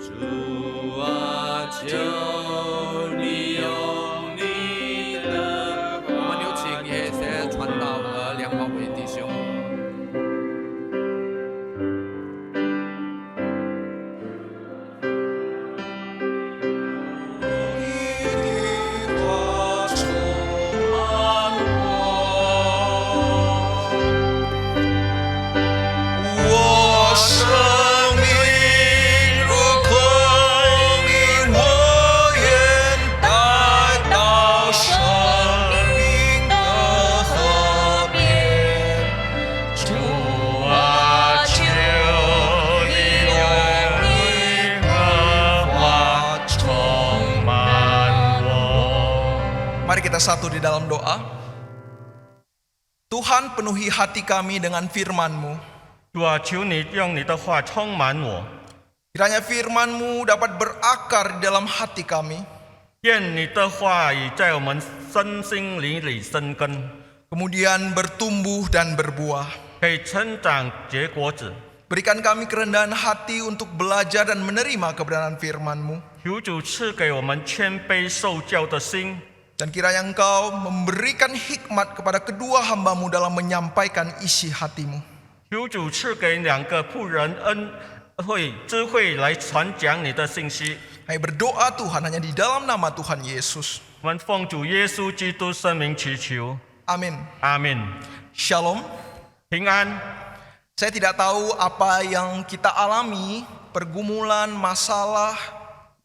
主啊，求你用你的我们有请也些传道梁宝伟弟兄。Mari kita satu di dalam doa. Tuhan, penuhi hati kami dengan firman-Mu. 主啊，求你用你的话充满我， Kiranya firman-Mu dapat berakar di dalam hati kami, 愿你的话语在我们身心灵里生根， kemudian bertumbuh dan berbuah. 可以成长结果子。 Berikan kami kerendahan hati untuk belajar dan menerima kebenaran firman-Mu. 求主赐给我们谦卑受教的心， Dan kiranya Engkau memberikan hikmat kepada kedua hamba-Mu dalam menyampaikan isi hati-Mu. 求主赐给两个仆人智慧来传讲你的信息。 Kami berdoa Tuhan hanya di dalam nama Tuhan Yesus. 我们奉主耶稣基督圣名祈求， Amin. 阿门。 Shalom. 平安。 Saya tidak tahu apa yang kita alami, pergumulan, masalah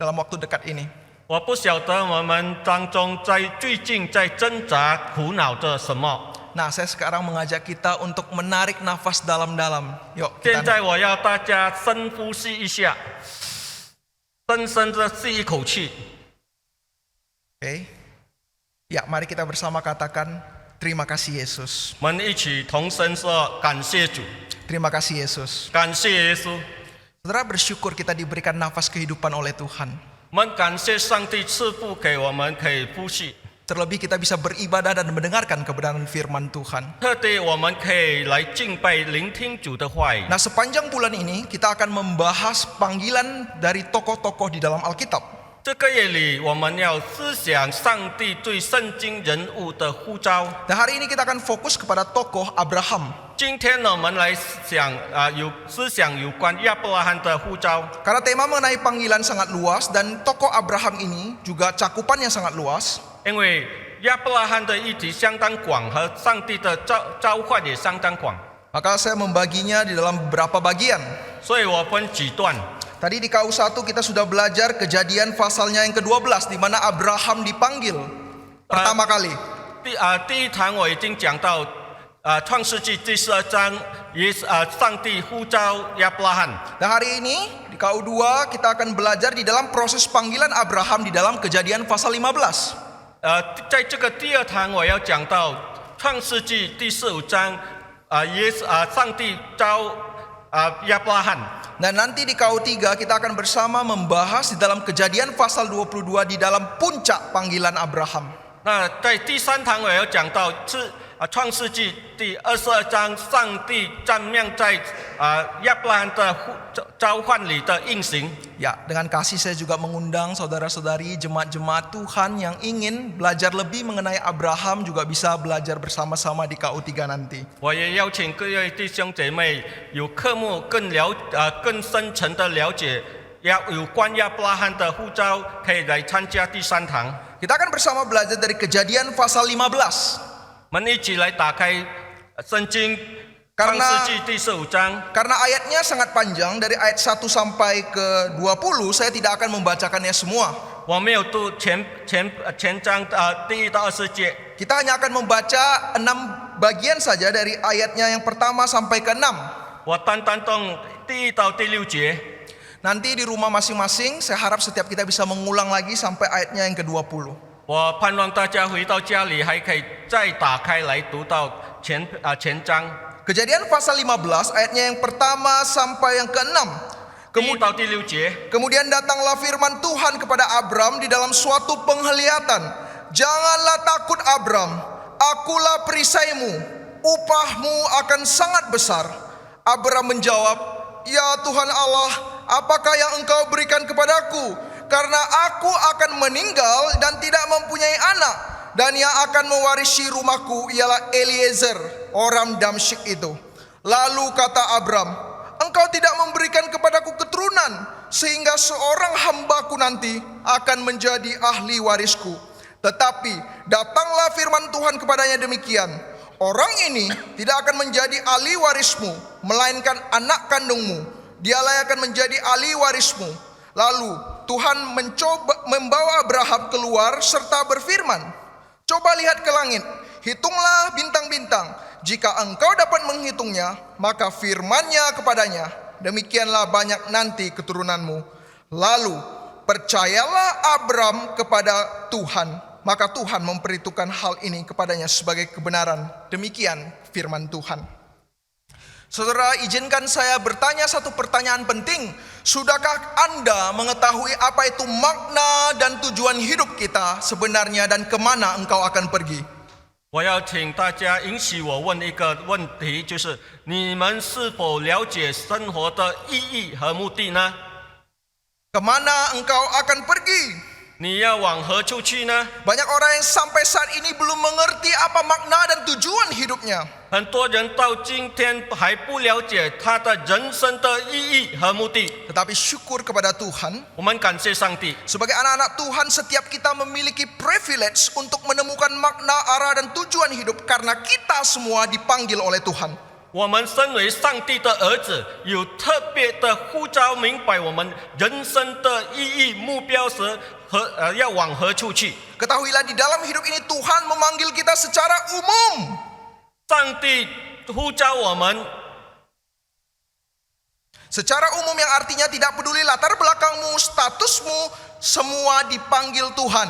dalam waktu dekat ini. 我不晓得我们当中最近在挣扎苦恼着什么。 Nah, saya sekarang mengajak kita untuk menarik nafas dalam-dalam. Yuk, 现 kita 在我要大家深呼吸一下，深深的吸一口气。 Oke. Ya, mari kita bersama katakan terima kasih Yesus. 我们一起同声说感谢主， Terima kasih Yesus. 感谢耶稣。 Saudara bersyukur kita diberikan nafas kehidupan oleh Tuhan. 我们感谢上帝赐福给我们可以呼吸， Terlebih kita bisa beribadah dan mendengarkan kebenaran firman Tuhan. 特地我们可以来敬拜、聆听主的话语。 Nah, sepanjang bulan ini kita akan membahas panggilan dari tokoh-tokoh di dalam Alkitab. 这个月里，我们要思想上帝对圣经人物的呼召。 Dan hari ini kita akan fokus kepada tokoh Abraham. 今天呢，我们来思想有关亚伯拉罕的呼召。 Karena tema mengenai panggilan sangat luas dan tokoh Abraham ini juga cakupannya sangat luas. 因为亚伯拉罕的议题相当广，和上帝的召唤也相当广， Maka saya membaginya di dalam beberapa bagian. 所以我分几段。 Tadi di KU1 kita sudah belajar Kejadian pasalnya yang ke-12 di mana Abraham dipanggil pertama kali. 第一堂我已经讲到，创世纪第12章，上帝呼召亚伯拉罕。 Dan hari ini di KU2 kita akan belajar di dalam proses panggilan Abraham di dalam Kejadian pasal 15. 在这个第二堂我要讲到创世纪第15章，上帝召亚伯拉罕。 Dan nanti di KU3 kita akan bersama membahas di dalam Kejadian pasal 22 di dalam puncak panggilan Abraham. 那在第三堂我要讲到创世纪第22章，上帝站命在亚伯拉罕的召唤里的应行。 Ya, dengan kasih saya juga mengundang saudara-saudari jemaat-jemaat Tuhan yang ingin belajar lebih mengenai Abraham juga bisa belajar bersama-sama di KU3 nanti. 我也邀请各位弟兄姐妹有科目更深层的了解有关亚伯拉罕的呼召，可以来参加第三堂。 Kita akan bersama belajar dari Kejadian pasal 15. 我们一起来打开圣经创世纪第15章。 Karena ayatnya sangat panjang dari ayat 1 sampai ke 20, saya tidak akan membacakannya semua. 我没有读全章第1到20节， Kita hanya akan membaca 6 bagian saja dari ayatnya yang pertama sampai ke 6. 我单单动第1到第6节。 Nanti di rumah masing-masing, saya harap setiap kita bisa mengulang lagi sampai ayatnya yang ke-20. 我盼望大家回到家里还可以再打开来读到全章。 Kejadian pasal 15 ayatnya yang pertama sampai yang ke-6. 1到第6节。 Kemudian datanglah firman Tuhan kepada Abram di dalam suatu penglihatan. Janganlah takut Abram, akulah perisaimu, upahmu akan sangat besar. Abram menjawab, ya Tuhan Allah, apakah yang engkau berikan kepada kepadaku, karena aku akan meninggal dan tidak mempunyai anak, dan yang akan mewarisi rumahku ialah Eliezer, orang Damsyik itu. Lalu kata Abram, engkau tidak memberikan kepadaku keturunan, sehingga seorang hambaku nanti akan menjadi ahli warisku. Tetapi datanglah firman Tuhan kepadanya demikian, orang ini tidak akan menjadi ahli warismu, melainkan anak kandungmu, dialah yang akan menjadi ahli warismu. Lalu Tuhan membawa Abraham keluar serta berfirman, coba lihat ke langit, hitunglah bintang-bintang. Jika engkau dapat menghitungnya, maka firman-Nya kepadanya, demikianlah banyak nanti keturunanmu. Lalu percayalah Abram kepada Tuhan, maka Tuhan memperhitungkan hal ini kepadanya sebagai kebenaran. Demikian firman Tuhan. Saudara, izinkan saya bertanya satu pertanyaan penting. Sudahkah Anda mengetahui apa itu makna dan tujuan hidup kita sebenarnya, dan kemana engkau akan pergi? 我要请大家允许我问一个问题，就是你们是否了解生活的意义和目的呢？ Kemana engkau akan pergi? 你要往何处去呢？ Banyak orang yang sampai saat ini belum mengerti apa makna dan tujuan hidupnya. 很多人到今天还不了解他的人生的意义和目的。 Tetapi syukur kepada Tuhan, 我们感谢上帝， sebagai anak-anak Tuhan setiap kita memiliki privilege untuk menemukan makna, arah dan tujuan hidup, karena kita semua dipanggil oleh Tuhan. 我们身为上帝的儿子，有特别的呼召，明白我们人生的意义、目标时要往何处去。 Ketahuilah di dalam hidup ini Tuhan memanggil kita secara umum. 上帝呼召我们 Secara umum yang artinya tidak peduli latar belakangmu, statusmu, semua dipanggil Tuhan.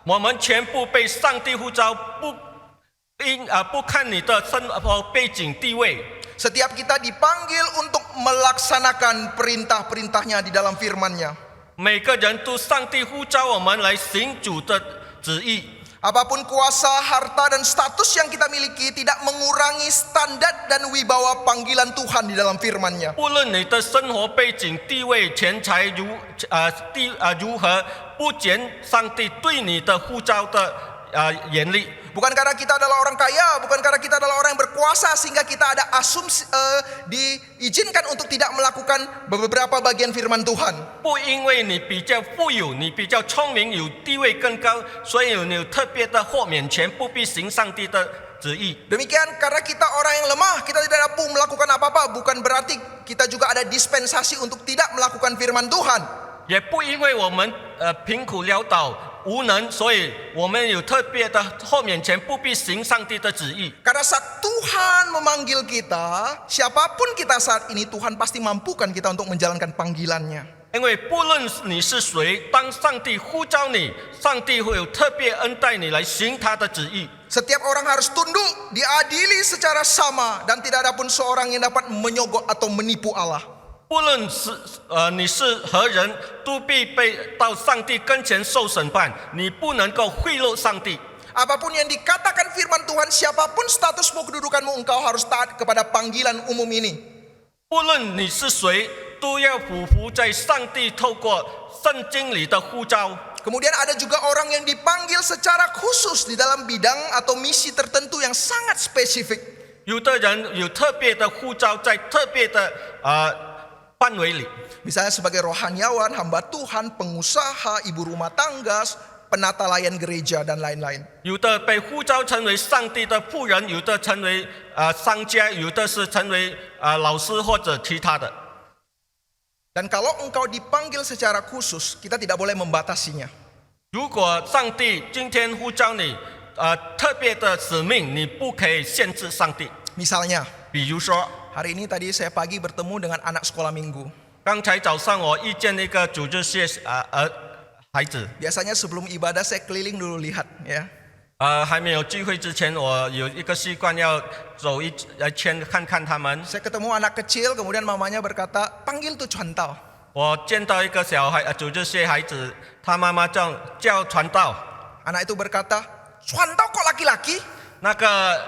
我们全部被上帝呼召，不看你的生活背景地位。 Setiap kita dipanggil untuk melaksanakan perintah-perintahnya di dalam firman-Nya. 每个人都上帝呼召我们来行主的旨意。 Apapun kuasa, harta, dan status yang kita miliki tidak mengurangi standar dan wibawa panggilan Tuhan di dalam firman-Nya. 不论你的生活背景、地位、钱财如何，不减上帝对你的呼召的严厉。 Bukan karena kita adalah orang kaya, bukan karena kita adalah orang yang berkuasa sehingga kita ada asumsi diizinkan untuk tidak melakukan beberapa bagian firman Tuhan. 不因为你比较富有，你比较聪明，有地位更高，所以你有特别的豁免权，不必行上帝的旨意。 Demikian karena kita orang yang lemah, kita tidak mampu melakukan apa-apa, bukan berarti kita juga ada dispensasi untuk tidak melakukan firman Tuhan. 也不因为我们贫苦潦倒无能，所以我们有特别的豁免权，不必行上帝的旨意。 Karena saat Tuhan memanggil kita, siapapun kita saat ini, Tuhan pasti mampukan kita untuk menjalankan panggilannya. 因为不论你是谁，当上帝呼召你，上帝会有特别恩待你来行他的旨意。 Setiap orang harus tunduk, diadili secara sama, dan tidak ada pun seorang yang dapat menyogok atau menipu Allah. 不论你是何人，都必被到上帝跟前受审判。你不能够贿赂上帝。 Apapun yang dikatakan firman Tuhan, siapapun statusmu, kedudukanmu, engkau harus taat kepada panggilan umum ini. 不论你是谁，都要俯伏在上帝透过圣经里的呼召。 Kemudian ada juga orang yang dipanggil secara khusus di dalam bidang atau misi tertentu yang sangat spesifik. 有的人有特别的呼召，在特别的范围里。 Misalnya sebagai rohaniawan, hamba Tuhan, pengusaha, ibu rumah tangga, penata layan gereja, dan lain-lain. 有的被呼召成为上帝的仆人，有的成为商家，有的是成为老师或者其他的。 Dan kalau engkau dipanggil secara khusus, kita tidak boleh membatasinya. 如果上帝今天呼召你，特别的使命，你不可以限制上帝。 Misalnya, 比如说， hari ini tadi saya pagi bertemu dengan anak sekolah minggu. 刚才早上我遇见一个主日学孩子， Biasanya sebelum ibadah saya keliling dulu lihat, ya. 还没有聚会之前，我有一个习惯要走一圈看看他们。 Saya ketemu anak kecil, kemudian mamanya berkata, panggil tuh Chuantao. 我见到一个小孩，主日学孩子，他妈妈叫传道。 Anak itu berkata, Chuantao kok laki-laki? 那个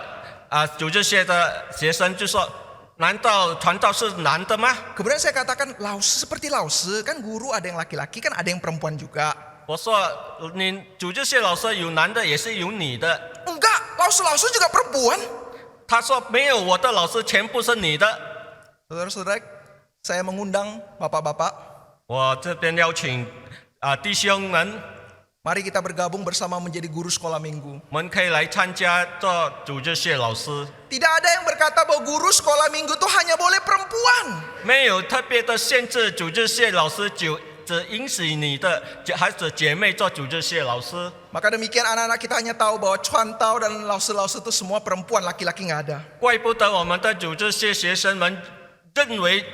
主日学的学生就说：“难道传道是男的吗？ Kemudian saya katakan Lause seperti Lause, kan guru ada yang laki-laki, kan ada yang perempuan juga. 我说你主日学老师有男的也是有女的。 Enggak, Lause juga perempuan. 他说没有，我的老师全部是女的。 Saudara-saudara, saya mengundang bapak-bapak. 我这边邀请弟兄们， Mari kita bergabung bersama menjadi guru sekolah minggu. 我们可以来参加做主日学老师。 Tidak ada yang berkata bahwa guru sekolah minggu itu hanya boleh perempuan. 没有特别的限制，主日学老师只允许你的孩子姐妹做主日学老师。 Maka demikian anak-anak kita hanya tahu bahwa Chuantao dan Lause itu semua perempuan, laki-laki nggak ada. 怪不得我们的主日学学生们认为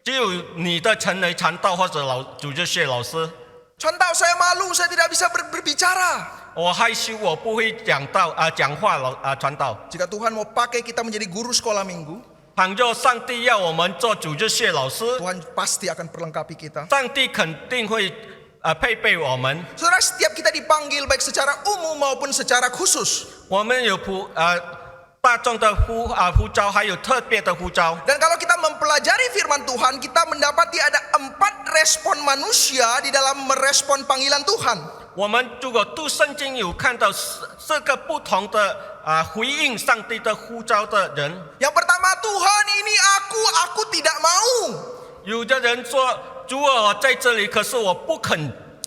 只有你的成为传道或者主日学老师。 Chuantao saya malu, saya tidak bisa berbicara. 我害羞，我不会讲话传道。 Jika Tuhan mau pakai kita menjadi guru sekolah minggu, 倘若上帝要我们做主日学老师， Tuhan pasti akan perlengkapi kita. 上帝肯定会配备我们。 Saudara, setiap kita dipanggil baik secara umum maupun secara khusus. 我们有大众的呼召，还有特别的呼召。 Dan kalau kita mempelajari firman Tuhan, kita mendapati ada 4 respon manusia di dalam merespon panggilan Tuhan. 我们如果读圣经有看到4个不同的回应上帝的呼召的人。 Yang pertama, Tuhan ini aku tidak mau. 有的人说：“主啊，我在这里，可是我不肯。”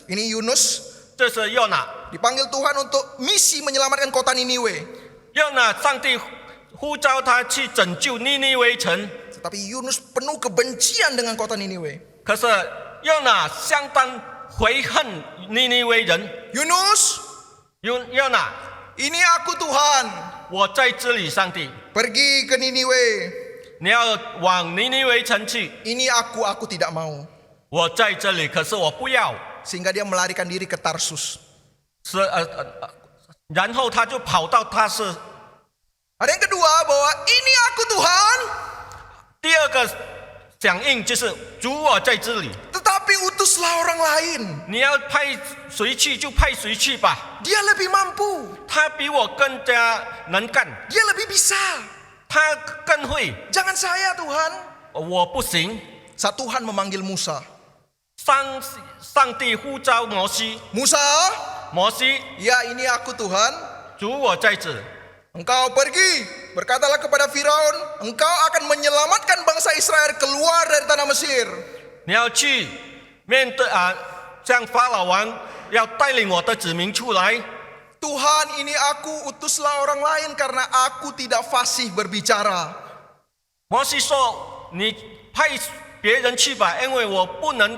Ini Yunus 这是约拿。 dipanggil Tuhan untuk misi menyelamatkan kota Niniwe. 约拿，上帝呼召他去拯救尼尼微城。 Tetapi Yunus penuh kebencian dengan kota Niniwe. 可是约拿相当悔恨尼尼微人。 Yunus, 约拿， ini aku Tuhan. 我在这里，上帝， Pergi ke Niniwe. 你要往尼尼微城去。 Ini aku tidak mau. 我在这里，可是我不要。 Sehingga dia melarikan diri ke Tarsus. 然后他就跑到他是。 Ada yang kedua bahwa ini aku Tuhan. 第二个响应就是主，我在这里。 Tetapi utuslah orang lain. 你要派谁去就派谁去吧。 Dia lebih mampu. 他比我更加能干， Dia lebih bisa. 他更会。 Jangan saya Tuhan. 我不行。 Saat Tuhan memanggil Musa. 上帝呼召摩西， Musa, 摩西， ya ini aku Tuhan. 主我在这。 Engkau pergi, berkatalah kepada Firaun, engkau akan menyelamatkan bangsa Israel keluar dari tanah Mesir. 你要去面对像法老王要带领我的子民出来。 Tuhan, ini aku, utuslah orang lain karena aku tidak fasih berbicara. 摩西说：“你派别人去吧，因为我不能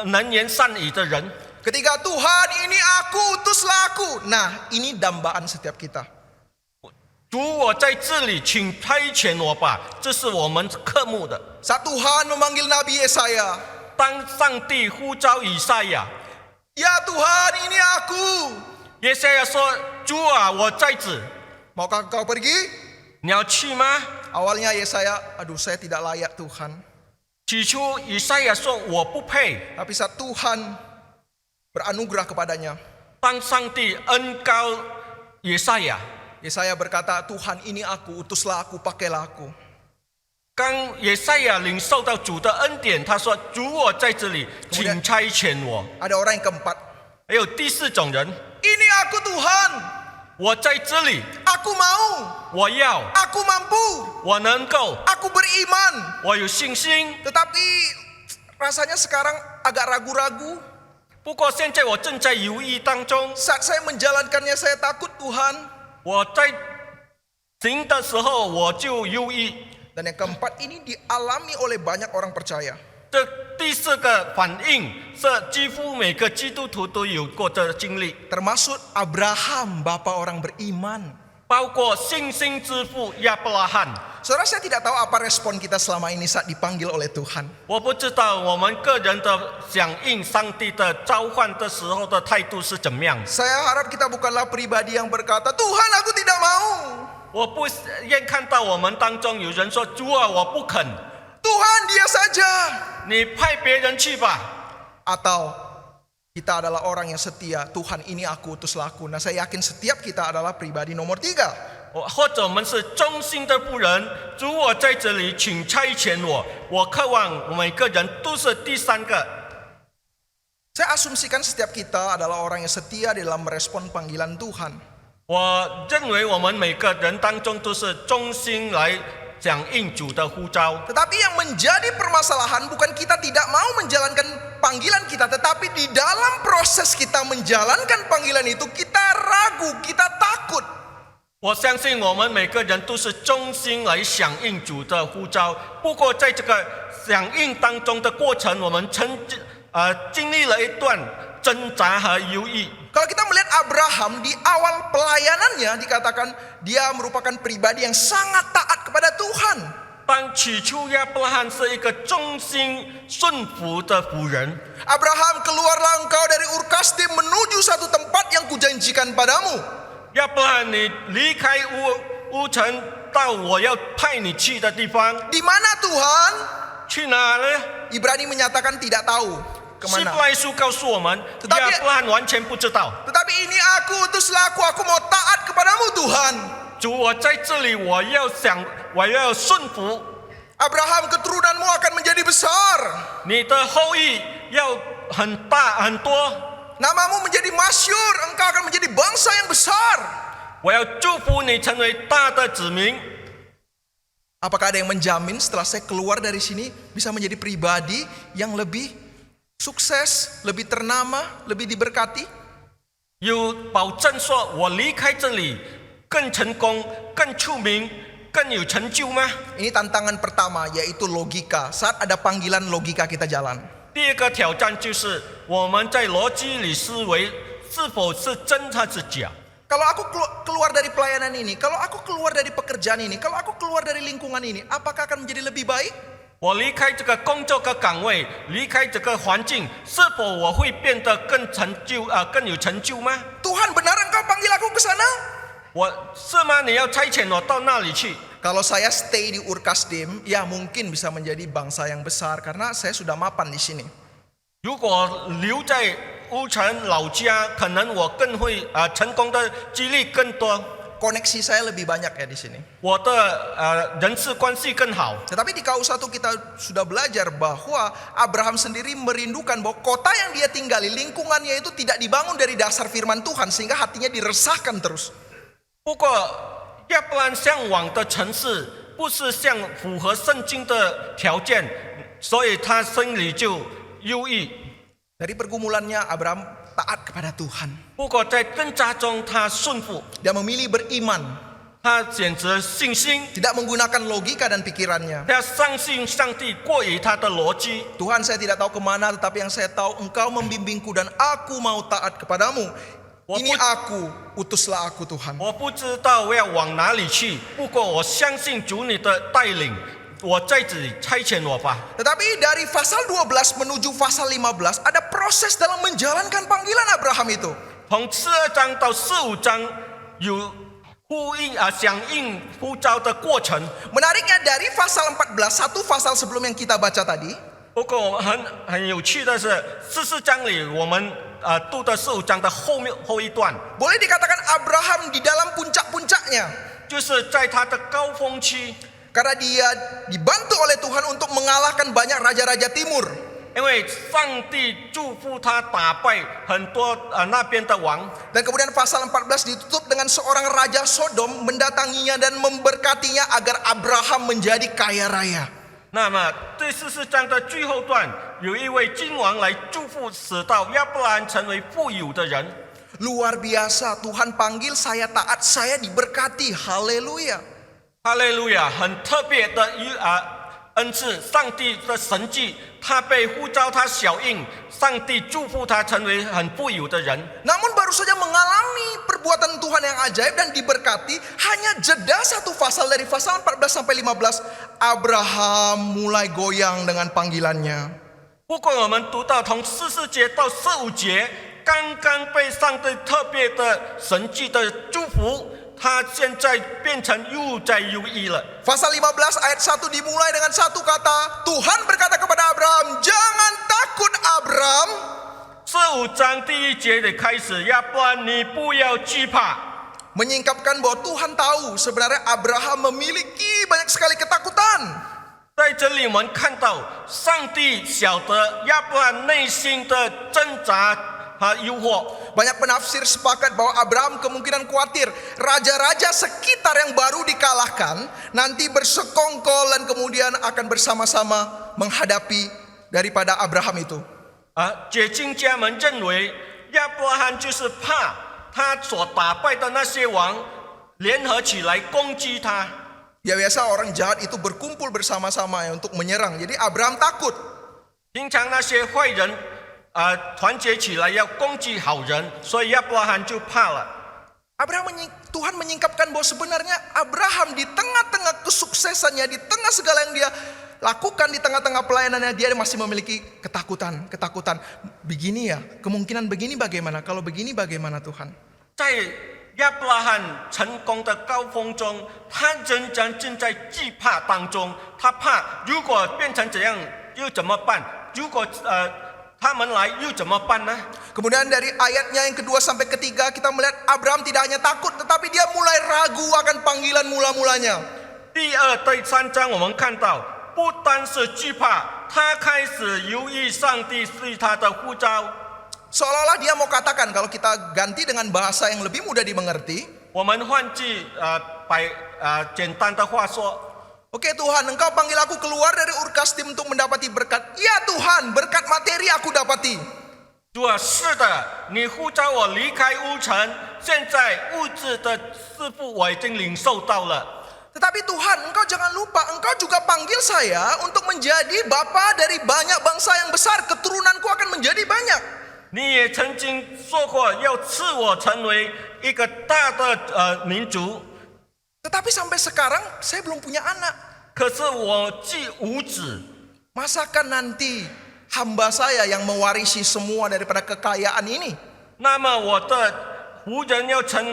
能言善语的人。” Ketika Tuhan, ini aku, utuslah aku. Nah, ini dambaan setiap kita. 主，我在这里，请差遣我吧，这是我们科目的。 Saat Tuhan memanggil Nabi Yesaya, 当上帝呼召以赛亚， ya Tuhan, ini aku. 耶赛亚说：“主啊，我在此， Maukah kau pergi? 你要去吗？” Awalnya Yesaya, aduh saya tidak layak Tuhan. 起初以赛亚说：“我不配。” Tapi saat Tuhan beranugerah kepadanya, 当上帝恩膏以赛亚， Yesaya berkata, Tuhan ini aku, utuslah aku, pakailah aku. 当以赛亚领受到主的恩典，他说：“主，我在这里，请差遣我。” Ada orang yang keempat, 还有第4种人， ini aku Tuhan, 我在这里， aku mau, 我要， aku mampu, 我能够， aku beriman. 我有信心。 Tetapi rasanya sekarang agak ragu-ragu. 不过现在我正在犹豫当中， Saat saya menjalankannya saya takut Tuhan. 我在行的时候我就犹豫。 Dan yang keempat ini dialami oleh banyak orang percaya. 这第4个反应是几乎每个基督徒都有过的经历， Termasuk Abraham, bapa orang beriman. 包括信心之父亚伯拉罕。 Saudara, saya tidak tahu apa respon kita selama ini saat dipanggil oleh Tuhan. 我不知道我们个人的响应上帝的召唤的时候的态度是怎么样。 Saya harap kita bukanlah pribadi yang berkata, Tuhan aku tidak mau. 我不愿看到我们当中有人说：“主啊，我不肯。” Tuhan dia saja. 你派别人去吧。 Atau Kita adalah orang yang setia. Tuhan, ini aku, utuslah aku. Nah, saya yakin setiap kita adalah pribadi nomor 3. 或者我们是忠心的仆人，主我在这里，请差遣我。我渴望每个人都是第3个。 Saya asumsikan setiap kita adalah orang yang setia di dalam merespon panggilan Tuhan. 我认为我们每个人当中都是忠心来响应主的呼召。 Tetapi yang menjadi permasalahan bukan kita tidak mau menjalankan panggilan kita, tetapi di dalam proses kita menjalankan panggilan itu kita ragu, kita takut. 我相信我们每个人都是忠心来响应主的呼召，不过在这个响应当中的过程，我们经历了一段挣扎和犹豫。 Kalau kita melihat Abraham di awal pelayanannya dikatakan dia merupakan pribadi yang sangat taat kepada Tuhan. 当起初亚伯拉罕是一个忠心顺服的仆人， Abraham, keluarlah engkau dari Ur-Kasdim menuju satu tempat yang kujanjikan padamu. 亚伯拉罕，你离开乌城，到我要派你去的地方， Di mana Tuhan? 去哪呢？ Ibrani menyatakan tidak tahu 希 kemana. 伯来书告诉我们， Tetapi- 亚伯拉罕完全不知道。 Tetapi ini aku, utuslah aku mau taat kepadamu Tuhan. 主，我在这里，我要顺服。 Abraham, keturunanmu akan menjadi besar. 你的后裔要很大很多， Namamu menjadi masyhur, engkau akan menjadi bangsa yang besar. 我要祝福你成为大的子民。 Apakah ada yang menjamin setelah saya keluar dari sini bisa menjadi pribadi yang lebih sukses, lebih ternama, lebih diberkati? 有保证说我离开这里更成功、更出名、更有成就吗？ Ini tantangan pertama, yaitu logika. Saat ada panggilan, logika kita jalan. 第二个挑战就是我们在逻辑里思维是否是真还是假。 Kalau aku keluar dari pelayanan ini, kalau aku keluar dari pekerjaan ini, kalau aku keluar dari lingkungan ini, apakah akan menjadi lebih baik? 我离开这个工作的岗位，离开这个环境，是否我会变得更有成就吗？ Tuhan, benar engkau panggil aku ke sana? 是吗？你要差遣我到那里去？ Kalau saya stay di Ur-Kasdim, ya mungkin bisa menjadi bangsa yang besar karena saya sudah mapan di sini. 如果留在乌城老家，可能我更会成功的几率更多， Koneksi saya lebih banyak ya di sini. 我的人事关系更好。 Tetapi di KU1 kita sudah belajar bahwa Abraham sendiri merindukan bahwa kota yang dia tinggali, lingkungannya itu tidak dibangun dari dasar firman Tuhan sehingga hatinya diresahkan terus. 不过，亚伯兰向往的城市不是像符合圣经的条件，所以他心里就忧郁。 Dari pergumulannya Abraham taat kepada Tuhan. 不过在挣扎中，他顺服， Dia memilih beriman, 他选择信心， tidak menggunakan logika dan pikirannya. 他相信上帝过于他的逻辑。 Tuhan, saya tidak tahu kemana, tetapi yang saya tahu Engkau membimbingku dan aku mau taat kepadamu. Ini aku, utuslah aku Tuhan. 我不知道我要往哪里去，不过我相信主你的带领，我在这里差遣我吧。 Tetapi dari pasal 12 menuju pasal 15 ada proses dalam menjalankan panggilan Abraham itu. 从42章到45章有响应呼召的过程。 Menariknya dari pasal 14, satu pasal sebelum yang kita baca tadi, 不过很有趣的是，44章里我们读的45章的后一段， boleh dikatakan Abraham di dalam puncak-puncaknya. 就是在他的高峰期， Karena dia dibantu oleh Tuhan untuk mengalahkan banyak raja-raja timur. 因为上帝祝福他打败很多那边的王。 Dan kemudian pasal 14 ditutup dengan seorang raja Sodom mendatanginya dan memberkatinya agar Abraham menjadi kaya raya. 那么第44章的最后段，有一位君王来祝福，使到亚伯兰成为富有的人。 Luar biasa, Tuhan panggil saya taat, saya diberkati. Haleluya. 哈利路亚，很特别的恩赐，上帝的神迹，他被呼召，他响应，上帝祝福他成为很富有的人。 Namun baru saja mengalami perbuatan Tuhan yang ajaib dan diberkati, hanya jeda satu pasal dari pasal 14 sampai 15, Abraham mulai goyang dengan panggilannya. 不过我们读到从44节到45节，刚刚被上帝特别的神迹的祝福，他现在变成又在忧郁了。 Pasal 15 ayat 1 dimulai dengan satu kata, Tuhan berkata kepada Abraham, jangan takut Abraham. 15章第1节的开始，亚伯兰你不要惧怕。 Menyingkapkan bahwa Tuhan tahu sebenarnya Abraham memiliki banyak sekali ketakutan. 在这里我们看到，上帝晓得亚伯兰内心的挣扎和诱惑。 Banyak penafsir sepakat bahwa Abraham kemungkinan khawatir raja-raja sekitar yang baru dikalahkan nanti bersekongkol dan kemudian akan bersama-sama menghadapi daripada Abraham itu. 解经家们认为，亚伯拉罕就是怕他所打败的那些王联合起来攻击他。 Ya biasa orang jahat itu berkumpul bersama-sama ya untuk menyerang. Jadi Abraham takut. 平常那些坏人团结起来要攻击好人，所以亚伯拉罕就怕了。 Tuhan menyingkapkan bahwa sebenarnya Abraham di tengah-tengah kesuksesannya, di tengah segala yang dia lakukan, di tengah-tengah pelayanannya, dia masih memiliki ketakutan. Begini ya, kemungkinan begini bagaimana? Kalau begini bagaimana Tuhan? 在亚伯拉罕成功的高峰中，他仍然正在惧怕当中。他怕如果变成怎样又怎么办？如果他们来又怎么办呢？ Kemudian dari ayatnya yang kedua sampai ketiga kita melihat Abraham tidak hanya takut, tetapi dia mulai ragu akan panggilan mula-mulanya. 第2对3章我们看到，不单是惧怕，他开始犹豫上帝对他的呼召。 Seolah-olah dia mau katakan, kalau kita ganti dengan bahasa yang lebih mudah dimengerti. 我们换句简单的话说， Oke Tuhan, Engkau panggil aku keluar dari Ur Kasdim untuk mendapati berkat. Ya Tuhan, berkat materi aku dapati. 主啊，是的，你呼召我离开乌城，现在物质的赐福我已经领受到了。 Tetapi Tuhan, Engkau jangan lupa, Engkau juga panggil saya untuk menjadi bapa dari banyak bangsa yang besar. Keturunanku akan menjadi banyak. 你也曾经说过要赐我成为一个大的民族， Tetapi sampai sekarang saya belum punya anak. 可是我既无子， Masakan nanti hamba saya yang mewarisi semua daripada kekayaan ini? 那么我的仆人要承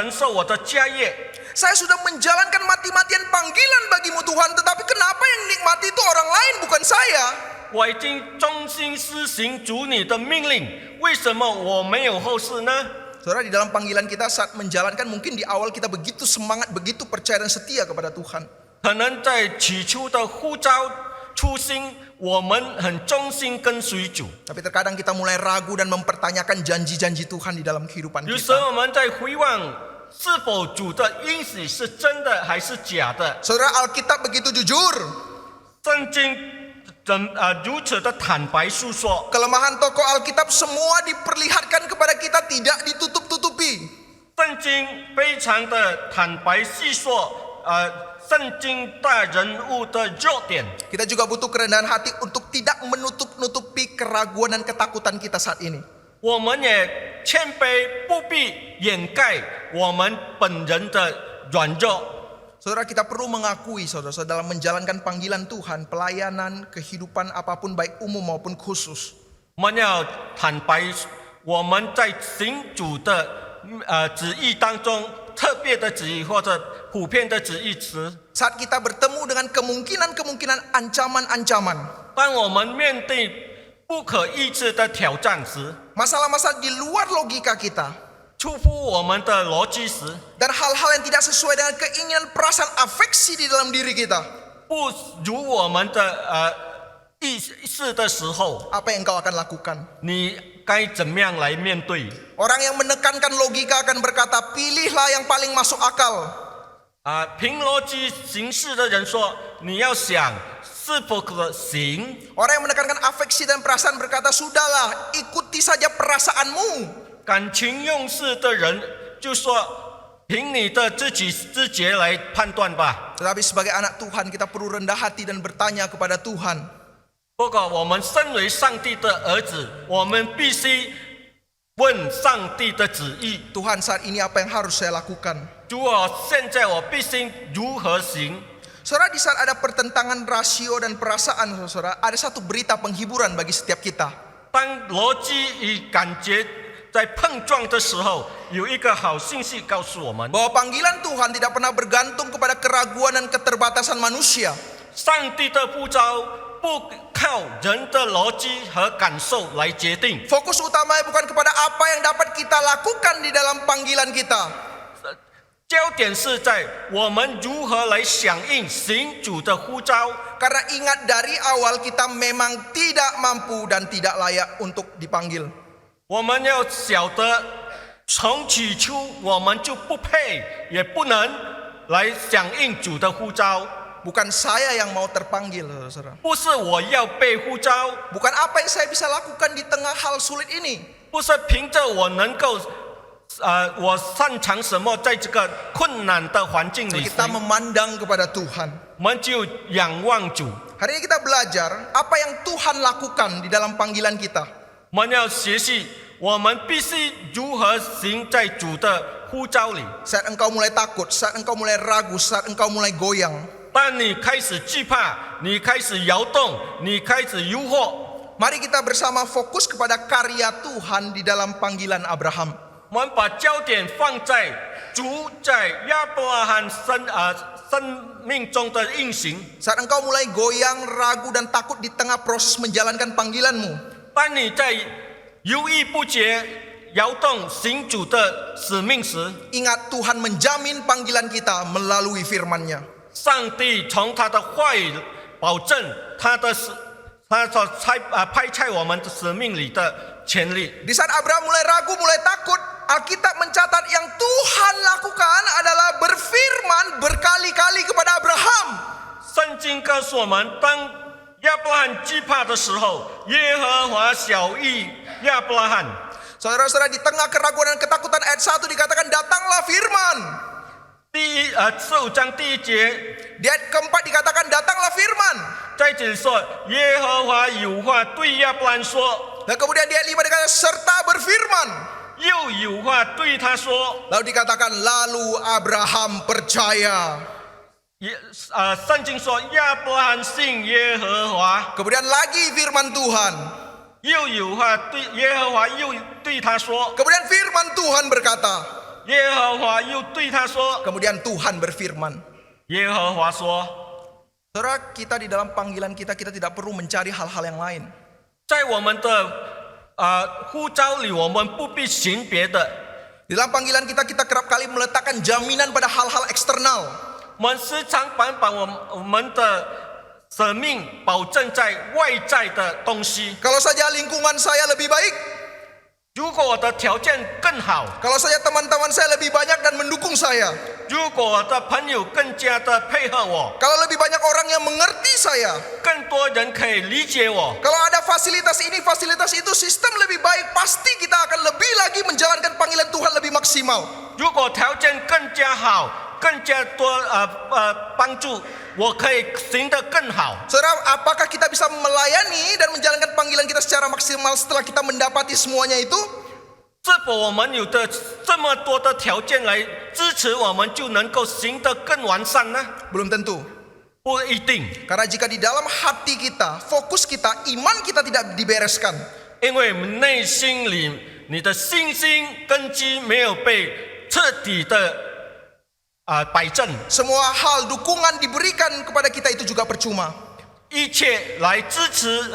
受我的家业。 Saya sudah menjalankan mati-matian panggilan bagimu Tuhan, tetapi kenapa yang nikmati itu orang lain bukan saya? 我已经忠心施行主你的命令，为什么我没有后世呢？ Saudara, di dalam panggilan kita saat menjalankan, mungkin di awal kita begitu semangat, begitu percaya dan setia kepada Tuhan. 可能在起初的呼召初心，我们很忠心跟随主。 Tapi terkadang kita mulai ragu dan mempertanyakan janji-janji Tuhan di dalam kehidupan 有时候 kita. 我们在回望是否主的应许是真的还是假的。 Saudara, Alkitab begitu jujur. 圣经如此的坦白诉说， Kelemahan tokoh Alkitab semua diperlihatkan kepada kita, tidak ditutup-tutupi. 圣经非常的坦白细说，圣经大人物的弱点。 Kita juga butuh kerendahan hati untuk tidak menutup-nutupi keraguan dan ketakutan kita saat ini. 我们也谦卑，不必掩盖我们本人的软弱。 Saudara, kita perlu mengakui, saudara, dalam menjalankan panggilan Tuhan, pelayanan, kehidupan apapun baik umum maupun khusus. 我们要坦白，我们在行主的旨意当中，特别的旨意或者普遍的旨意词。 Saat kita bertemu dengan kemungkinan-kemungkinan ancaman-ancaman, 当我们面对不可抑制的挑战时， masalah-masalah di luar logika kita, 出乎我们的逻辑时， dan hal-hal yang tidak sesuai dengan keinginan perasaan afeksi di dalam diri kita, 不如我们的意识的时候， apa yang engkau akan lakukan? 你该怎么样来面对？ Orang yang menekankan logika akan berkata, pilihlah yang paling masuk akal. 凭逻辑行事的人说，你要想是否可行。 Orang yang menekankan afeksi dan perasaan berkata, sudahlah, ikuti saja perasaanmu. 感情用事的人就说，凭你的自己知觉来判断吧。 Tetapi sebagai anak Tuhan, kita perlu rendah hati dan bertanya kepada Tuhan. 不过我们身为上帝的儿子，我们必须问上帝的旨意。 Tuhan, saat ini apa yang harus saya lakukan? 主啊，现在我必须如何行？ Saudara, di saat ada pertentangan rasio dan perasaan, saudara, ada satu berita penghiburan bagi setiap kita. 当逻辑与感觉在碰撞的时候，有一个好信息告诉我们： Bahwa panggilan Tuhan tidak pernah bergantung kepada keraguan dan keterbatasan manusia. 上帝的呼召不靠人的逻辑和感受来决定。 Fokus utamanya bukan kepada apa yang dapat kita lakukan di dalam panggilan kita. 焦点是在我们如何来响应行主的呼召。 Karena ingat dari awal kita memang tidak mampu dan tidak layak untuk dipanggil. 我们要晓得，从起初我们就不配，也不能来响应主的呼召。 Bukan saya yang mau terpanggil, saudara. 不是我要被呼召， Bukan apa yang saya bisa lakukan di tengah hal sulit ini. 不是凭着我能够，我擅长什么，在这个困难的环境里， Kita memandang kepada Tuhan. 我们就仰望主。 Hari ini kita belajar apa yang Tuhan lakukan di dalam panggilan kita. 我们要学习，我们必须如何行在主的呼召里。 Saat engkau mulai takut, saat engkau mulai ragu, saat engkau mulai goyang. 当你开始惧怕，你开始摇动，你开始诱惑， Mari kita bersama fokus kepada karya Tuhan di dalam panggilan Abraham. 我们把焦点放在主在亚伯拉罕生命中的运行。 Saat engkau mulai goyang, ragu dan takut di tengah proses menjalankan panggilanmu. 当你在犹豫不决、摇动行主的使命时， Ingat Tuhan menjamin panggilan kita melalui firman-Nya. 上帝从他的话语保证他所派差我们的使命里的权利。 Di saat Abraham mulai ragu, mulai takut, Alkitab mencatat yang Tuhan lakukan adalah berfirman berkali-kali kepada Abraham. 圣经告诉我们，当亚伯拉罕惧怕的时候，耶和华晓谕亚伯拉罕。 Saudara-saudara, di tengah keraguan dan ketakutan ayat 1 dikatakan datanglah firman. 15章第1节， Di ayat keempat dikatakan datanglah firman. 在这里说，耶和华有话对亚伯拉罕说， Dan kemudian di ayat 5 dikatakan serta berfirman. 又有话对他说。 Lalu dikatakan lalu Abraham percaya. 圣经说亚伯拉罕信耶和华， Kemudian lagi firman Tuhan. 又有话对耶和华又对他说， Kemudian firman Tuhan berkata. 耶和华又对他说， Kemudian Tuhan berfirman. 耶和华说， Saudara, kita di dalam panggilan kita tidak perlu mencari hal-hal yang lain. 在我们的呼召里，我们不必寻别的。 Di dalam panggilan kita kerap kali meletakkan jaminan pada hal-hal eksternal. 我们时常把我们的生命保证在外在的东西。 Kalau saja lingkungan saya lebih baik, 如果我的条件更好， kalau saja teman-teman saya lebih banyak dan mendukung saya, 如果我的朋友更加的配合我， kalau lebih banyak orang yang mengerti saya, 更多人可以理解我， kalau ada fasilitas ini, fasilitas itu, sistem lebih baik, pasti kita akan lebih lagi menjalankan panggilan Tuhan lebih maksimal. 如果条件更加好，更加多帮助，我可以行得更好。 Saudara, apakah kita bisa melayani dan menjalankan panggilan kita secara maksimal setelah kita mendapati semuanya itu? 是否我们有的这么多的条件来支持我们，就能够行得更完善呢？ Belum tentu. 不一定， Karena jika di dalam hati kita, fokus kita, iman kita tidak dibereskan, 因为内心里你的信心根基没有被彻底的摆正， semua hal dukungan diberikan kepada kita itu juga percuma. 一切来支持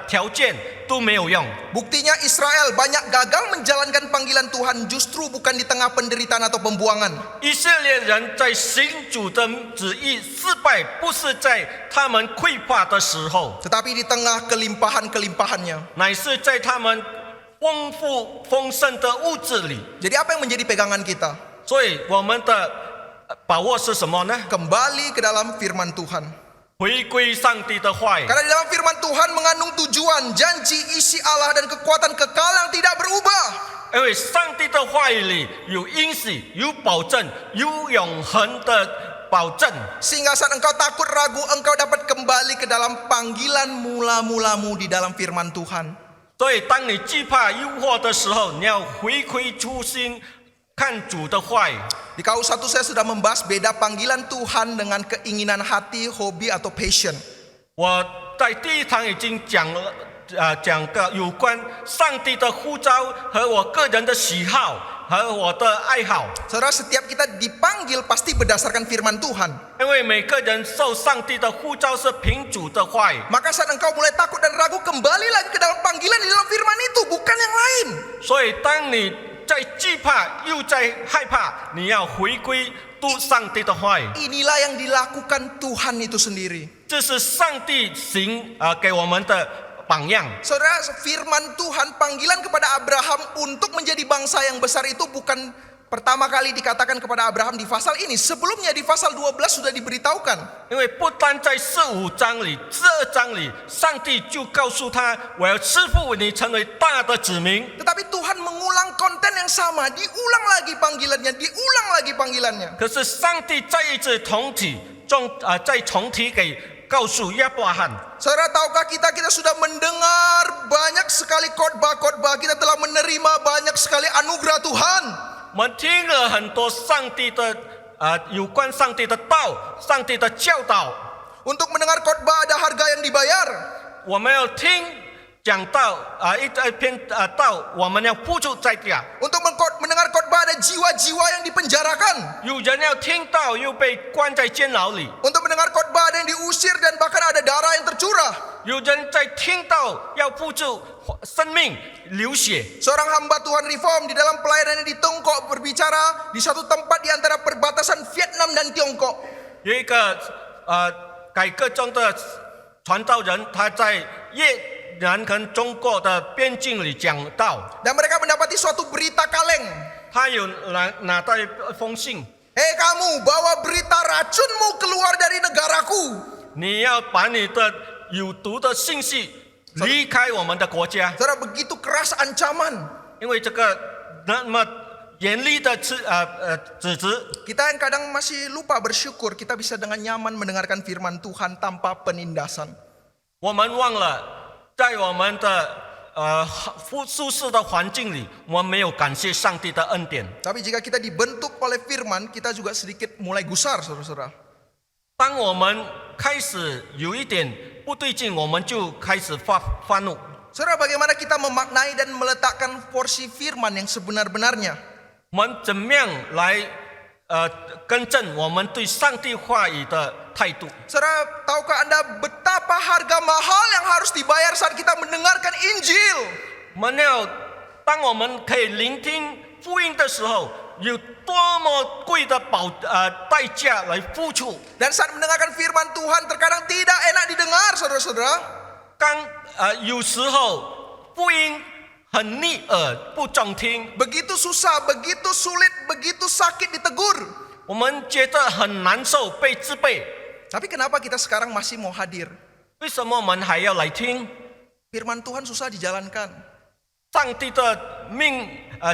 条件都没有用。 Buktinya Israel banyak gagal menjalankan panggilan Tuhan justru bukan di tengah penderitaan atau pembuangan. 以色列人在行主的旨意失败，不是在他们匮乏的时候， Tetapi di tengah kelimpahan-kelimpahannya. 乃是在他们丰富丰盛的物质里。 Jadi apa yang menjadi pegangan kita? 所以我们的把握是什么呢？ Kembali ke dalam firman Tuhan. 回归上帝的话语， Karena di dalam firman Tuhan mengandung tujuan, janji, isi Allah dan kekuatan kekal yang tidak berubah. 因为上帝的话语里有应许、有保证、有永恒的保证。 Sehingga saat engkau takut ragu, engkau dapat kembali ke dalam panggilan mula-mulamu di dalam firman Tuhan. 所以当你惧怕诱惑的时候，你要回归初心，看主的话语。 Di KU1 saya sudah membahas beda panggilan Tuhan dengan keinginan hati, hobi atau passion. 我在第一堂已经讲讲个有关上帝的呼召和我个人的喜好和我的爱好。 Saudara, setiap kita dipanggil pasti berdasarkan firman Tuhan. 因为每个人受上帝的呼召是凭主的话语， Maka saat engkau mulai takut dan ragu, kembali lagi ke dalam panggilan di dalam firman itu, bukan yang lain. 所以当你在惧怕又在害怕，你要回归读上帝的话语。 Inilah yang dilakukan Tuhan itu sendiri. 这是上帝行给我们的榜样。 Saudara, firman Tuhan, panggilan kepada Abraham untuk menjadi bangsa yang besar itu bukan pertama kali dikatakan kepada Abraham di pasal ini. Sebelumnya di pasal 12 sudah diberitahukan. 因为不单在15章里、12章里，上帝就告诉他：“我要赐福你，成为大的子民。” Tetapi Tuhan mengulang konten yang sama, diulang lagi panggilannya, diulang lagi panggilannya. 可是上帝再一次再重提给告诉亚伯拉罕。 Saudara, tahukah kita sudah mendengar banyak sekali khotbah-khotbah, kita telah menerima banyak sekali anugerah Tuhan. 我们听了很多上帝的有关上帝的道、上帝的教导。 Untuk mendengar khotbah ada harga yang dibayar. 我们要听讲道一篇道，我们要付出代价。 Untuk mendengar khotbah ada jiwa-jiwa yang dipenjarakan. 有人要听到又被关在监牢里， Untuk mendengar khotbah ada yang diusir dan bahkan ada darah yang tercurah. 有人在听到要付出生命流血。 Seorang hamba Tuhan Reform di dalam pelayanannya di Tiongkok berbicara di satu tempat di antara perbatasan Vietnam dan Tiongkok. 有一个改革中的传道人，他在越南跟中国的边境里讲道， Dan mereka mendapati suatu berita kaleng. 他有拿到一封信， Hei kamu, bawa berita racunmu keluar dari negaraku. 你要把你的有毒的信息离开我们的国家， Saudara, begitu keras ancaman. 因为这个那么严厉的指责。 Kita yang kadang masih lupa bersyukur, kita bisa dengan nyaman mendengarkan firman Tuhan tanpa penindasan. 我们忘了，在我们的舒适的环境里，我们没有感谢上帝的恩典。 Tapi jika kita dibentuk oleh firman, kita juga sedikit mulai gusar, saudara-saudara. 当我们开始有一点不对劲，我们就开始发怒。 Saudara, bagaimana kita memaknai dan meletakkan porsi firman yang sebenar-benarnya? 我们怎么样来更正我们对上帝话语的态度？ Saudara, tahukah Anda betapa harga mahal yang harus dibayar saat kita mendengarkan Injil? 当我们可以聆听福音的时候，有多么贵的代价来付出。 Dan saat mendengarkan firman Tuhan terkadang tidak enak didengar, saudara-saudara. 有时候福音很逆耳，不中听， Begitu susah, begitu sulit, begitu sakit ditegur. 我们觉得很难受，被责备。 Tapi kenapa kita sekarang masih mau hadir? 为什么我们还要来听？ Firman Tuhan susah dijalankan. 上帝的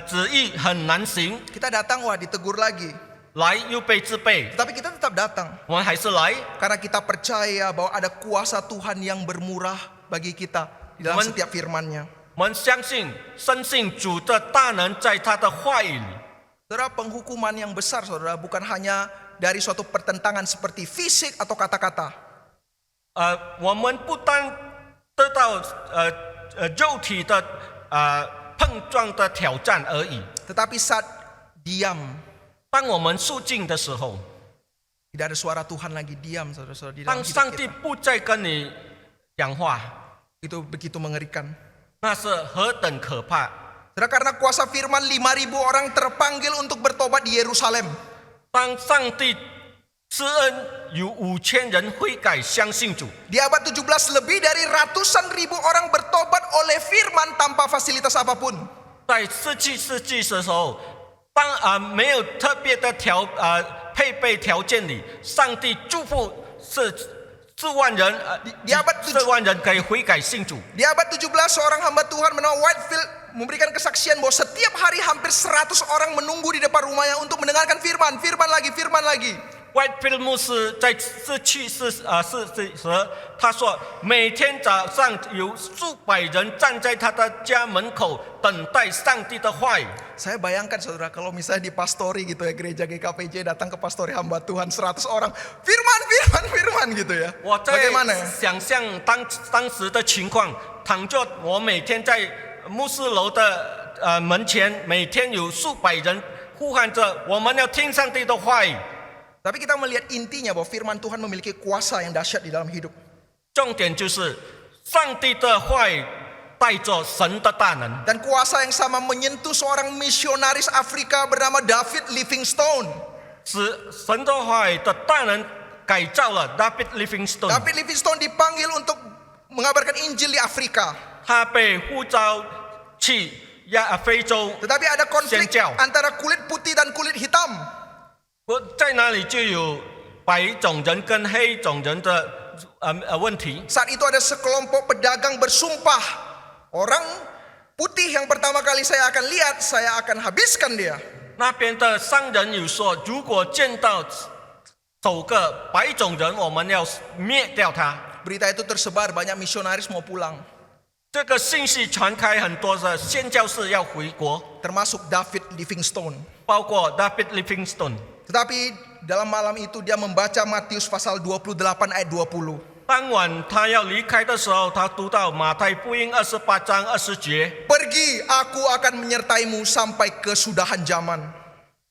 旨意很难行， Kita datang, wah ditegur lagi. 来又被责备， Tetapi kita tetap datang. 我们还是来。 Karena kita percaya bahwa ada kuasa Tuhan yang bermurah bagi kita di dalam Men- setiap firman-Nya. 我们深信主的大能在他的话语里。 Saudara, penghukuman yang besar, saudara, bukan hanya dari suatu pertentangan seperti fisik atau kata-kata. 我们不单得到肉体的碰撞的挑战而已。 Tetapi saat diam, 当我们肃静的时候， tidak ada suara Tuhan lagi, diam, saudara-saudara, di 当 dalam 上 hidup 帝 kita. 不再跟你讲话， Itu begitu mengerikan. 那是何等可怕！ Saudara, karena kuasa firman 5.000 orang terpanggil untuk bertobat di Yerusalem. 当上帝施恩，有5000人悔改相信主。 Di abad 17 lebih dari ratusan ribu orang bertobat oleh firman tanpa fasilitas apapun. 在17世纪的时候，当没有特别的配备条件里，上帝祝福4万人，4万人可以悔改信主。 Di abad 17 seorang hamba Tuhan bernama Whitefield memberikan kesaksian bahwa setiap hari hampir 100 orang menunggu di depan rumahnya untuk mendengarkan firman lagi. Whitefield 牧师在去世时，他说每天早上有数百人站在他的家门口等待上帝的话语。 Saya bayangkan saudara kalau misalnya di pastori gitu ya, gereja GKPJ datang ke pastori hamba Tuhan 100 orang, firman gitu ya. 我在 Bagaimana ya? 想象当时的情况，倘若我每天在牧师楼的门前，每天有数百人呼喊着我们要听上帝的话语。 Tapi kita melihat intinya bahwa firman Tuhan memiliki kuasa yang dahsyat di dalam hidup. 重点就是上帝的话语带着神的大能， Dan kuasa yang sama menyentuh seorang misionaris Afrika bernama David Livingstone. 使神的话语的大能改造了 David Livingstone。 David Livingstone dipanggil untuk mengabarkan Injil di Afrika. 他被呼召去非洲， Tetapi ada konflik 宣教。 antara kulit putih dan kulit hitam. 在那里就有白种人跟黑种人的问题。 Saat itu ada sekelompok pedagang bersumpah, orang putih yang pertama kali saya akan lihat, saya akan habiskan dia. 那边的商人有说，如果见到首个白种人，我们要灭掉他。 Berita itu tersebar, banyak misionaris mau pulang, 这个信息传开，很多的宣教士要回国， termasuk David Livingstone. 包括 David Livingstone。 Tetapi dalam malam itu dia membaca Matius pasal 28 ayat 20. 当晚他要离开的时候，他读到马太福音28章20节。 Pergi, aku akan menyertaimu sampai kesudahan zaman.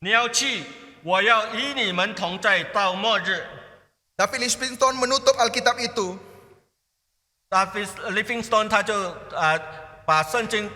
你要去，我要与你们同在到末日。 David Livingstone menutup Alkitab itu. David Livingstone 他就把圣经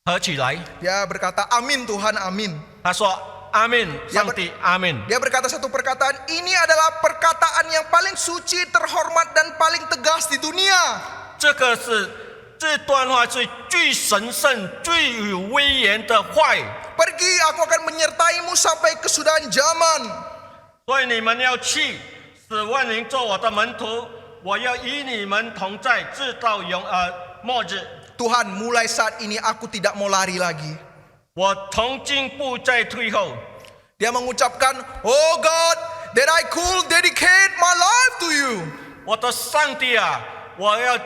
合起来， Dia berkata, amin Tuhan, amin. 他说阿门，上帝阿门。 Dia berkata satu perkataan, ini adalah perkataan yang paling suci, terhormat, dan paling tegas di dunia. 这段话是最神圣、最有威严的话语。 Pergi, aku akan menyertaimu sampai kesudahan zaman. 所以你们要去，使万民做我的门徒，我要与你们同在，直到末日。 Tuhan, mulai saat ini aku tidak mau lari lagi. 我从今不再退后。 Dia mengucapkan, oh God, that I could dedicate my life to you. 我的上帝啊，我要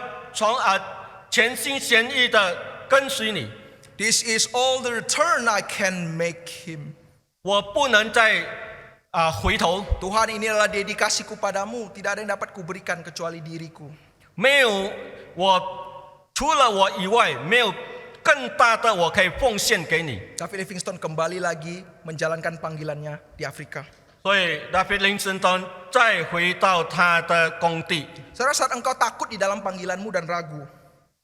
全心全意的跟随你。 This is all the return I can make him. 我不能再回头。 Tuhan, ini adalah dedikasiku padamu. Tidak ada yang dapat kuberikan kecuali diriku. 没有除了我以外，没有更大的我可以奉献给你。 David Livingstone kembali lagi menjalankan panggilannya di Afrika. 所以 David Livingstone 再回到他的工地。 Saudara, saat engkau takut di dalam panggilanmu dan ragu,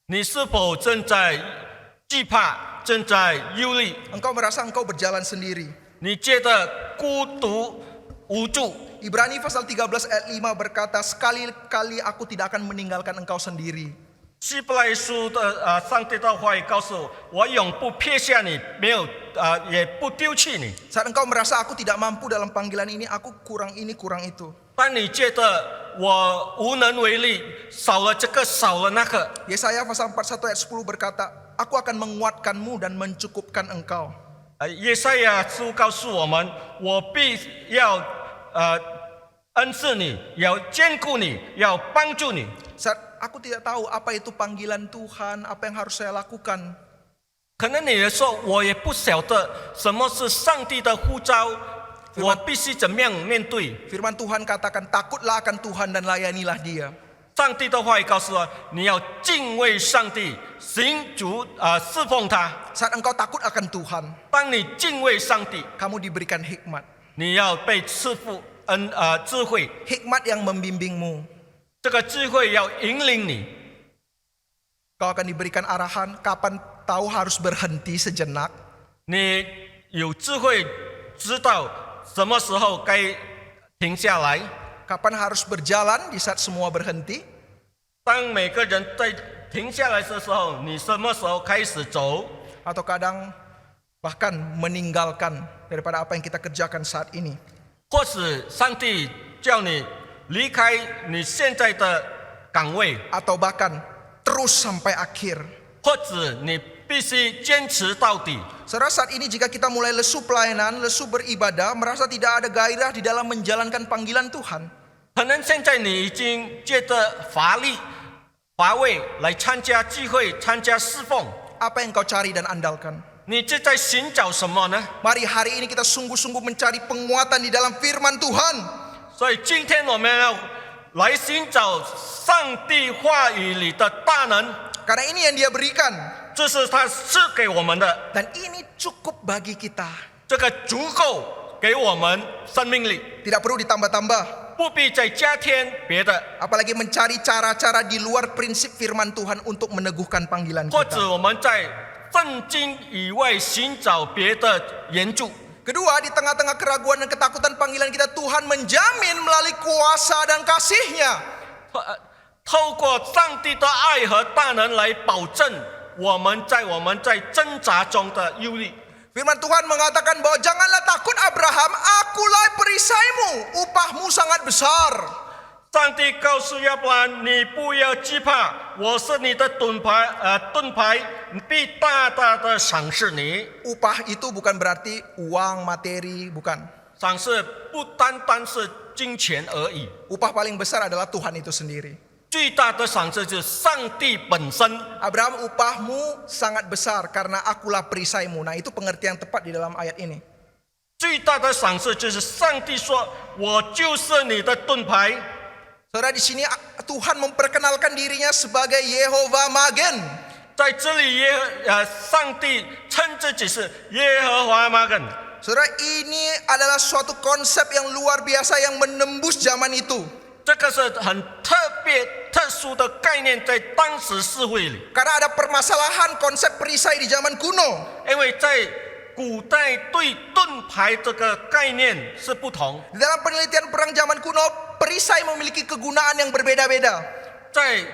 你是否正在惧怕，正在忧虑？ engkau merasa engkau berjalan sendiri. 你觉得孤独无助？ Ibrani pasal 13 ayat 5 berkata, sekali-kali aku tidak akan meninggalkan engkau sendiri. 希伯来书的上帝的话语告诉我，我永不撇下你，没有也不丢弃你。 Saat engkau merasa aku tidak mampu dalam panggilan ini, aku kurang ini, kurang itu. 当你觉得我无能为力，少了这个，少了那个， Yesaya pasal 41 ayat 10 berkata, aku akan menguatkanmu dan mencukupkan engkau. 耶赛亚书告诉我们，我必要恩赐你，要兼顾你，要帮助你。 Saat aku tidak tahu apa itu panggilan Tuhan, apa yang harus saya lakukan. 可能你也说，我也不晓得什么是上帝的呼召，我必须怎么样面对。 Firman Tuhan katakan, takutlah akan Tuhan dan layanilah dia. 上帝的话语告诉我，你要敬畏上帝，侍奉他。 Saat engkau takut akan Tuhan, 当你敬畏上帝， kamu diberikan hikmat. 你要被赐福智慧， Hikmat yang membimbingmu. 这个智慧要引领你。 Kau akan diberikan arahan kapan tahu harus berhenti sejenak. 你有智慧，知道什么时候该停下来。 Kapan harus berjalan di saat semua berhenti. 当每个人在停下来的时候，你什么时候开始走？ Atau kadang bahkan meninggalkan daripada apa yang kita kerjakan saat ini. 或是上帝叫你离开你现在的岗位， Atau bahkan terus sampai akhir. 或者你必须坚持到底。 Saudara, saat ini jika kita mulai lesu pelayanan, lesu beribadah, merasa tidak ada gairah di dalam menjalankan panggilan Tuhan, 可能现在你已经觉得乏力、乏味来参加聚会、参加侍奉， apa yang kau cari dan andalkan? 你这在寻找什么呢？ Mari hari ini kita sungguh-sungguh mencari penguatan di dalam firman Tuhan. 所以今天我们要来寻找上帝话语里的大能， Karena ini yang dia berikan. 这是他赐给我们的， Dan ini cukup bagi kita. 这个足够给我们生命力， Tidak perlu ditambah-tambah. 不必再加添别的， Apalagi mencari cara-cara di luar prinsip firman Tuhan untuk meneguhkan panggilan 或者 kita. 我们在圣经以外寻找别的援助。 Kedua, di tengah-tengah keraguan dan ketakutan panggilan kita, Tuhan menjamin melalui kuasa dan kasih-Nya. 透过上帝的爱和大能来保证我们在挣扎中的忧虑。 Firman Tuhan mengatakan bahwa janganlah takut Abraham, akulah perisaimu, upahmu sangat besar. 上帝告诉亚伯兰：“你不要惧怕，我是你的盾牌，必大大的赏赐你。 Upah itu bukan berarti uang, materi, bukan. 赏赐不单单是金钱而已， Upah paling besar adalah Tuhan itu sendiri. 最大的赏赐就是上帝本身。 Abraham, upahmu sangat besar karena akulah perisaimu. Nah, itu pengertian tepat di dalam ayat ini. 最大的赏赐就是上帝说：“我就是你的盾牌。” Saudara, di sini Tuhan memperkenalkan dirinya sebagai Yehovah Magen. 在这里上帝称自己是耶和华马根。 Saudara, ini adalah suatu konsep yang luar biasa yang menembus zaman itu. 这个是很特别、特殊的概念，在当时社会里， Karena ada permasalahan konsep perisai di zaman kuno. 因为在古代对盾牌这个概念是不同， Di dalam penelitian perang zaman kuno, perisai memiliki kegunaan yang berbeda-beda. 在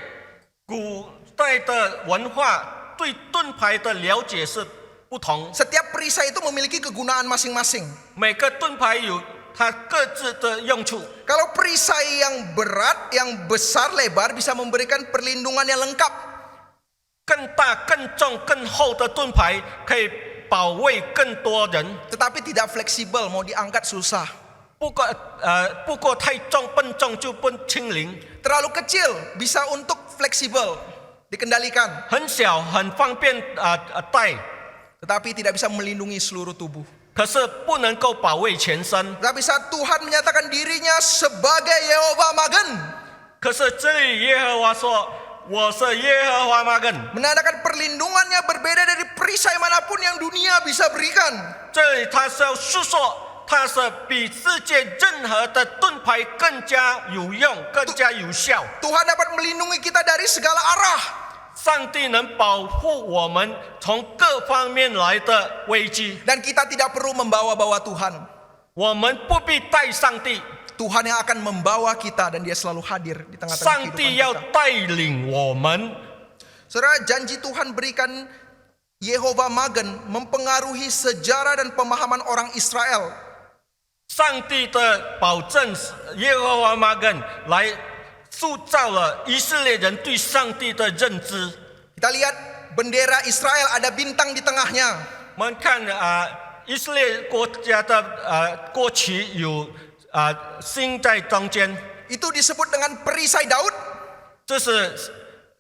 古代的文化对盾牌的了解是不同， Setiap perisai itu memiliki kegunaan masing-masing. 每个盾牌有它各自的用处。 Kalau perisai yang berat, yang besar, lebar bisa memberikan perlindungan yang lengkap. 更大、更重、更厚的盾牌可以保卫更多人， Tetapi tidak fleksibel, mau diangkat susah. 不过太重、笨重就不轻灵， Terlalu kecil, bisa untuk fleksibel, dikendalikan. 很小很方便带， Tetapi tidak bisa melindungi seluruh tubuh. 可是不能够保卫全身。 Tapi saat Tuhan menyatakan dirinya sebagai Yehovah Magen, 可是这里耶和华说：“我是耶和华马根。” menandakan perlindungannya berbeda dari perisai manapun yang dunia bisa berikan. 这里他是要诉说，他是比世界任何的盾牌更加有用、更加有效。 Tuhan dapat melindungi kita dari segala arah. 上帝能保护我们从各方面来的危机， Dan kita tidak perlu membawa-bawa Tuhan. 我们不必带上帝， Tuhan yang akan membawa kita dan dia selalu hadir di tengah-tengah 上 kehidupan 帝要 kita. 带领我们。 Saudara, janji Tuhan berikan Yehovah Magen mempengaruhi sejarah dan pemahaman orang Israel. 上帝的保证，耶和华马根来塑造了以色列人对上帝的认知。 Kita lihat bendera Israel ada bintang di tengahnya. 我们看以色列国家的国旗有星在中间， Itu disebut dengan perisai Daud. 这是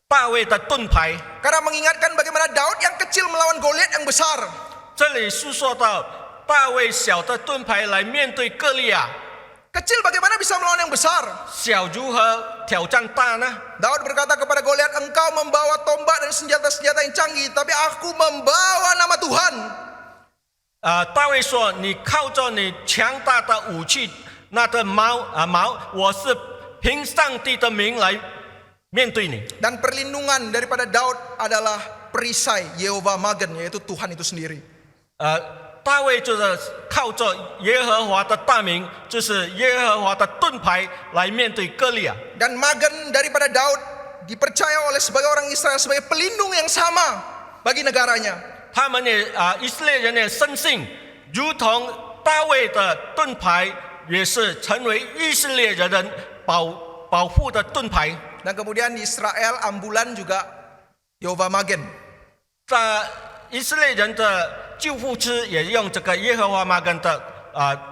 大卫的盾牌。 Karena mengingatkan bagaimana Daud yang kecil melawan Goliat yang besar. 这里诉说到大卫小的盾牌来面对歌利亚， Kecil bagaimana bisa melawan yang besar? 小如何挑战大呢？ Daud berkata kepada Goliat, engkau membawa tombak dan senjata-senjata yang canggih, tapi aku membawa nama Tuhan. 大卫说：“你靠着你强大的武器，那的矛，我是凭上帝的名来面对你。” Dan perlindungan daripada Daud adalah perisai Yehovah Magen, yaitu Tuhan itu sendiri. 大卫就是靠着耶和华的大名，就是耶和华的盾牌来面对歌利亚。 Dan Magen daripada Daud dipercaya oleh sebagai orang Israel sebagai pelindung yang sama bagi negaranya. 他们也以色列人也深信，如同大卫的盾牌也是成为以色列人保护的盾牌。 Dan kemudian di Israel ambulan juga Yehovah Magen. 以色列人的救护车也用这个耶和华玛根的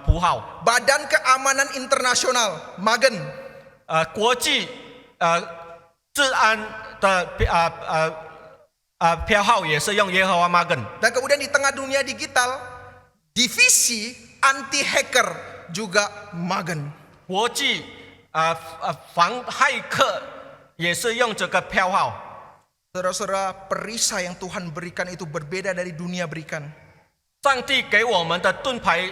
符号。 Badan Keamanan Internasional Magen. 国际治安的标号也是用耶和华玛根。 Dan kemudian di tengah dunia digital, divisi anti hacker juga Magen. 国际防骇客也是用这个标号。 Saudara-saudara, perisai yang Tuhan berikan itu berbeda dari dunia berikan. 上帝给我们的盾牌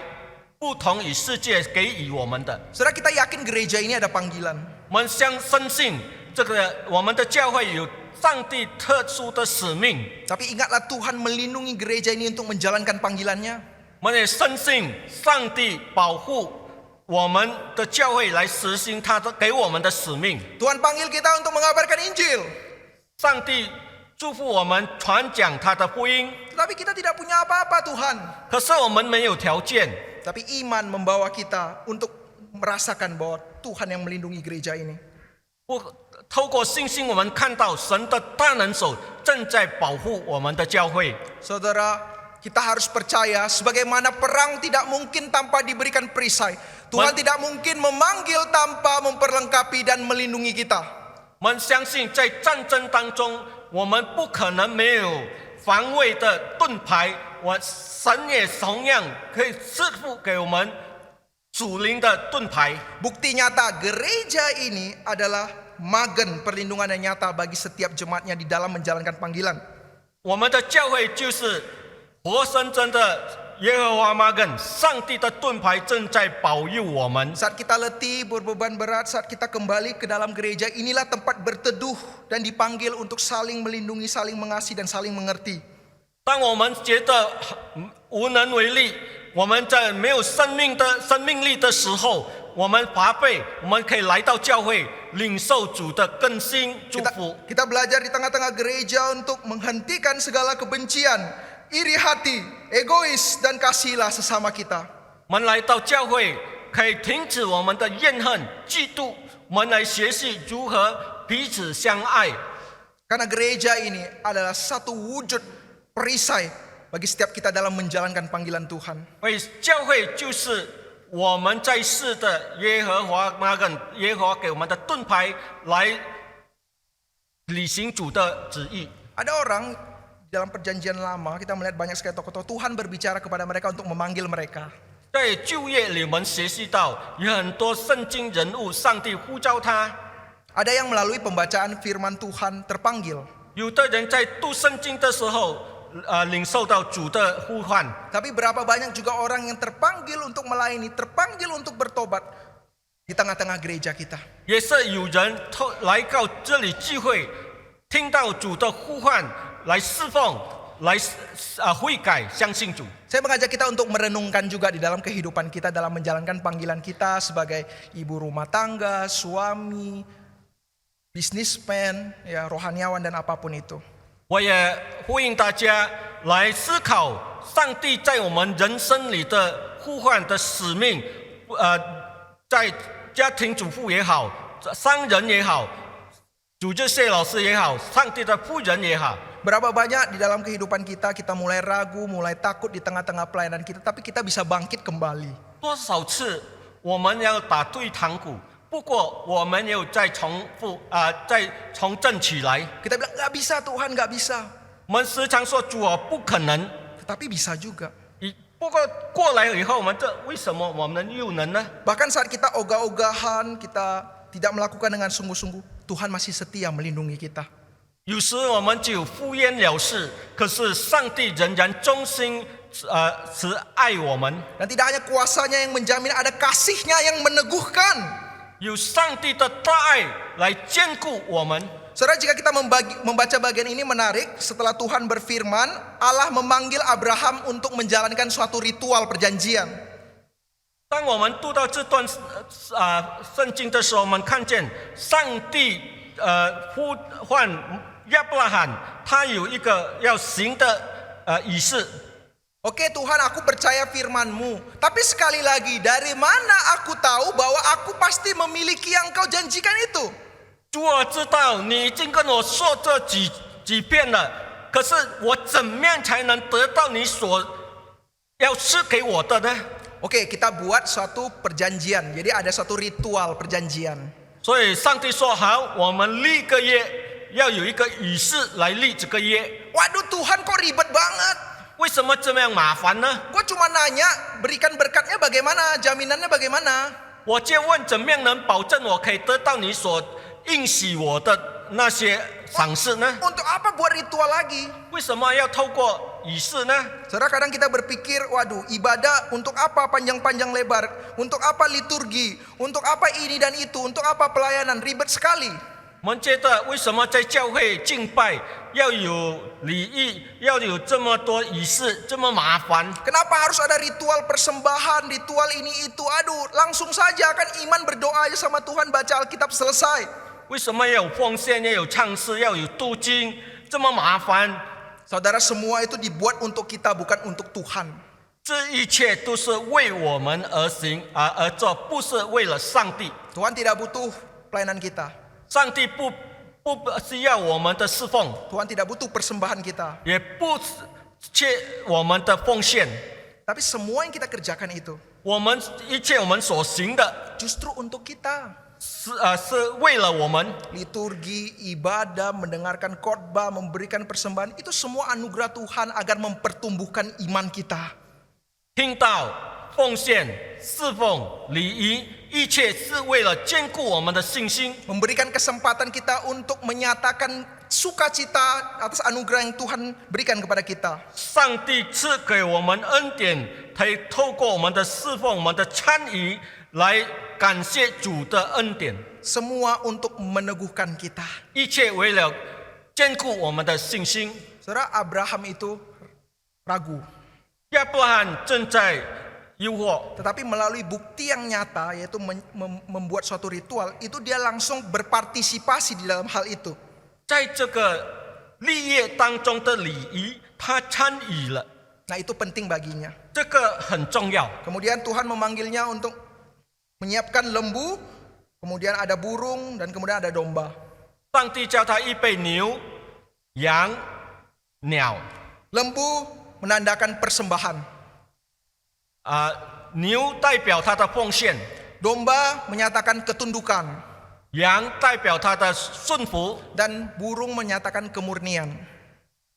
不同于世界给予我们的。 Saudara, kita yakin gereja ini ada panggilan. 我们深信这个我们的教会有上帝特殊的使命。 Tapi ingatlah Tuhan melindungi gereja ini untuk menjalankan panggilannya. 我们也深信上帝保护我们的教会来实行他的给我们的使命。 Tuhan panggil kita untuk mengabarkan Injil. 上帝祝福我们传讲他的福音， Tetapi kita tidak punya apa-apa Tuhan. 可是我们没有条件。 Tapi iman membawa kita untuk merasakan bahwa Tuhan yang melindungi gereja ini. 透过信心，我们看到神的大能手正在保护我们的教会。 Saudara, kita harus percaya sebagaimana perang tidak mungkin tanpa diberikan perisai. Tuhan tidak mungkin memanggil tanpa memperlengkapi dan melindungi kita. 我们相信，在战争当中，我们不可能没有防卫的盾牌。神也同样可以赐福给我们属灵的盾牌。 Bukti nyata gereja ini adalah magen perlindungan yang nyata bagi setiap jemaatnya di dalam menjalankan panggilan. 我们的教会就是活生生的耶和华玛根，上帝的盾牌正在保佑我们。 Saat kita letih, berbeban berat, saat kita kembali ke dalam gereja, inilah tempat berteduh dan dipanggil untuk saling melindungi, saling mengasihi dan saling mengerti. 当我们觉得无能为力，我们在没有生命力的时候，我们乏废，我们可以来到教会领受主的更新祝福。 Kita belajar di tengah-tengah gereja untuk menghentikan segala kebencian, iri hati, egois, dan kasihilah sesama kita. 我们来到教会，可以停止我们的怨恨、嫉妒，我们来学习如何彼此相爱。 Karena gereja ini adalah satu wujud perisai bagi setiap kita dalam menjalankan panggilan Tuhan. 因为教会就是我们在世的耶和华玛根，耶和华给我们的盾牌，来履行主的旨意。 Ada orang dalam perjanjian lama, kita melihat banyak sekali tokoh-tokoh Tuhan berbicara kepada mereka untuk memanggil mereka. 在旧约里，我们学习到有很多圣经人物，上帝呼召他。 Ada yang melalui pembacaan firman Tuhan terpanggil. 有的人在读圣经的时候，领受到主的呼唤。 Tapi berapa banyak juga orang yang terpanggil untuk melayani, terpanggil untuk bertobat di tengah-tengah gereja kita. 也是有人来到这里聚会，听到主的呼唤，来侍奉，来悔改，相信主。 Saya mengajak kita untuk merenungkan juga di dalam kehidupan kita dalam menjalankan panggilan kita sebagai ibu rumah tangga, suami, bisnismen, ya rohaniawan dan apapun itu. 我也呼应大家来思考上帝在我们人生里的呼唤的使命，在家庭主妇也好，商人也好，主日谢老师也好，上帝的仆人也好。 Berapa banyak di dalam kehidupan kita, kita mulai ragu, mulai takut di tengah-tengah pelayanan kita, tapi kita bisa bangkit kembali. 多少次我们要打对堂鼓，不过我们有再重振起来。 Kita bilang, gak bisa Tuhan, gak bisa. 我们时常说主啊，不可能。 Tetapi bisa juga. 不过过来以后，我们为什么我们又能呢？ Bahkan saat kita ogah-ogahan, kita tidak melakukan dengan sungguh-sungguh, Tuhan masih setia melindungi kita. 有时我们只有敷衍了事，可是上帝仍然忠心慈爱我们。 Dan tidak hanya kuasanya yang menjamin, ada kasihnya yang meneguhkan. 有上帝的大爱来坚固我们。 Saudara, jika kita membaca bagian ini menarik, setelah Tuhan berfirman, Allah memanggil Abraham untuk menjalankan suatu ritual perjanjian. 当我们读到这段圣经的时候，我们看见上帝呼唤亚伯拉罕，他有一个要行的仪式。 Oke Tuhan, aku percaya firman-Mu. Tapi sekali lagi, dari mana aku tahu bahwa aku pasti memiliki yang Kau janjikan itu? 主，我知道你已经跟我说这几遍了，可是我怎么样才能得到你所要赐给我的呢？ Oke, kita buat suatu perjanjian. Jadi ada suatu ritual perjanjian. 所以上帝说好，我们立个约，要有一个仪式来立这个约。 Waduh Tuhan kok ribet banget. 为什么这么样麻烦呢？ Gue cuma nanya, berikan berkatnya bagaimana, jaminannya bagaimana. 我就问，怎么样能保证我可以得到你所应许我的那些赏赐呢？ Untuk apa buat ritual lagi? 为什么要透过仪式呢？ Saudara, kadang kita berpikir, waduh ibadah untuk apa panjang-panjang lebar, untuk apa liturgi, untuk apa ini dan itu, untuk apa pelayanan, ribet sekali. 我们觉得为什么在教会敬拜要有礼仪，要有这么多仪式，这么麻烦？ Kenapa harus ada ritual persembahan, ritual ini itu? Aduh, langsung saja kan iman berdoa aja sama Tuhan, baca Alkitab selesai. 为什么要有奉献，要有唱诗，要有读经，这么麻烦？ Saudara, semua itu dibuat untuk kita, bukan untuk Tuhan. 这一切都是为我们而行而做，不是为了上帝。 Tuhan tidak butuh pelayanan kita. 上帝不需要我们的侍奉， Tuhan tidak butuh persembahan kita. 也不缺我们的奉献。 Tapi semua yang kita kerjakan itu 我们一切我们所行的 justru untuk kita. 是为了我们。 Liturgi, ibadah, mendengarkan khotbah, memberikan persembahan, itu semua anugerah Tuhan agar mempertumbuhkan iman kita. 听到奉献、侍奉、礼仪，一切是为了坚固我们的信心， Memberikan kesempatan kita untuk menyatakan sukacita atas anugerah yang Tuhan berikan kepada kita. 上帝赐给我们恩典，可以透过我们的侍奉、我们的参与来感谢主的恩典。 Semua untuk meneguhkan kita. 一切为了坚固我们的信心。 Saudara, Abraham itu ragu. 亚伯拉罕正在诱惑， Tetapi melalui bukti yang nyata, yaitu membuat suatu ritual, itu dia langsung berpartisipasi di dalam hal itu. 在这个立业当中的礼仪，他参与了， Nah, itu penting baginya. 这个很重要。 Kemudian Tuhan memanggilnya untuk menyiapkan lembu, kemudian ada burung, dan kemudian ada domba. 上帝叫他预备牛、羊、鸟。 Lembu menandakan persembahan. 牛代表他的奉献， Domba menyatakan ketundukan. 羊代表他的顺服， Dan burung menyatakan kemurnian.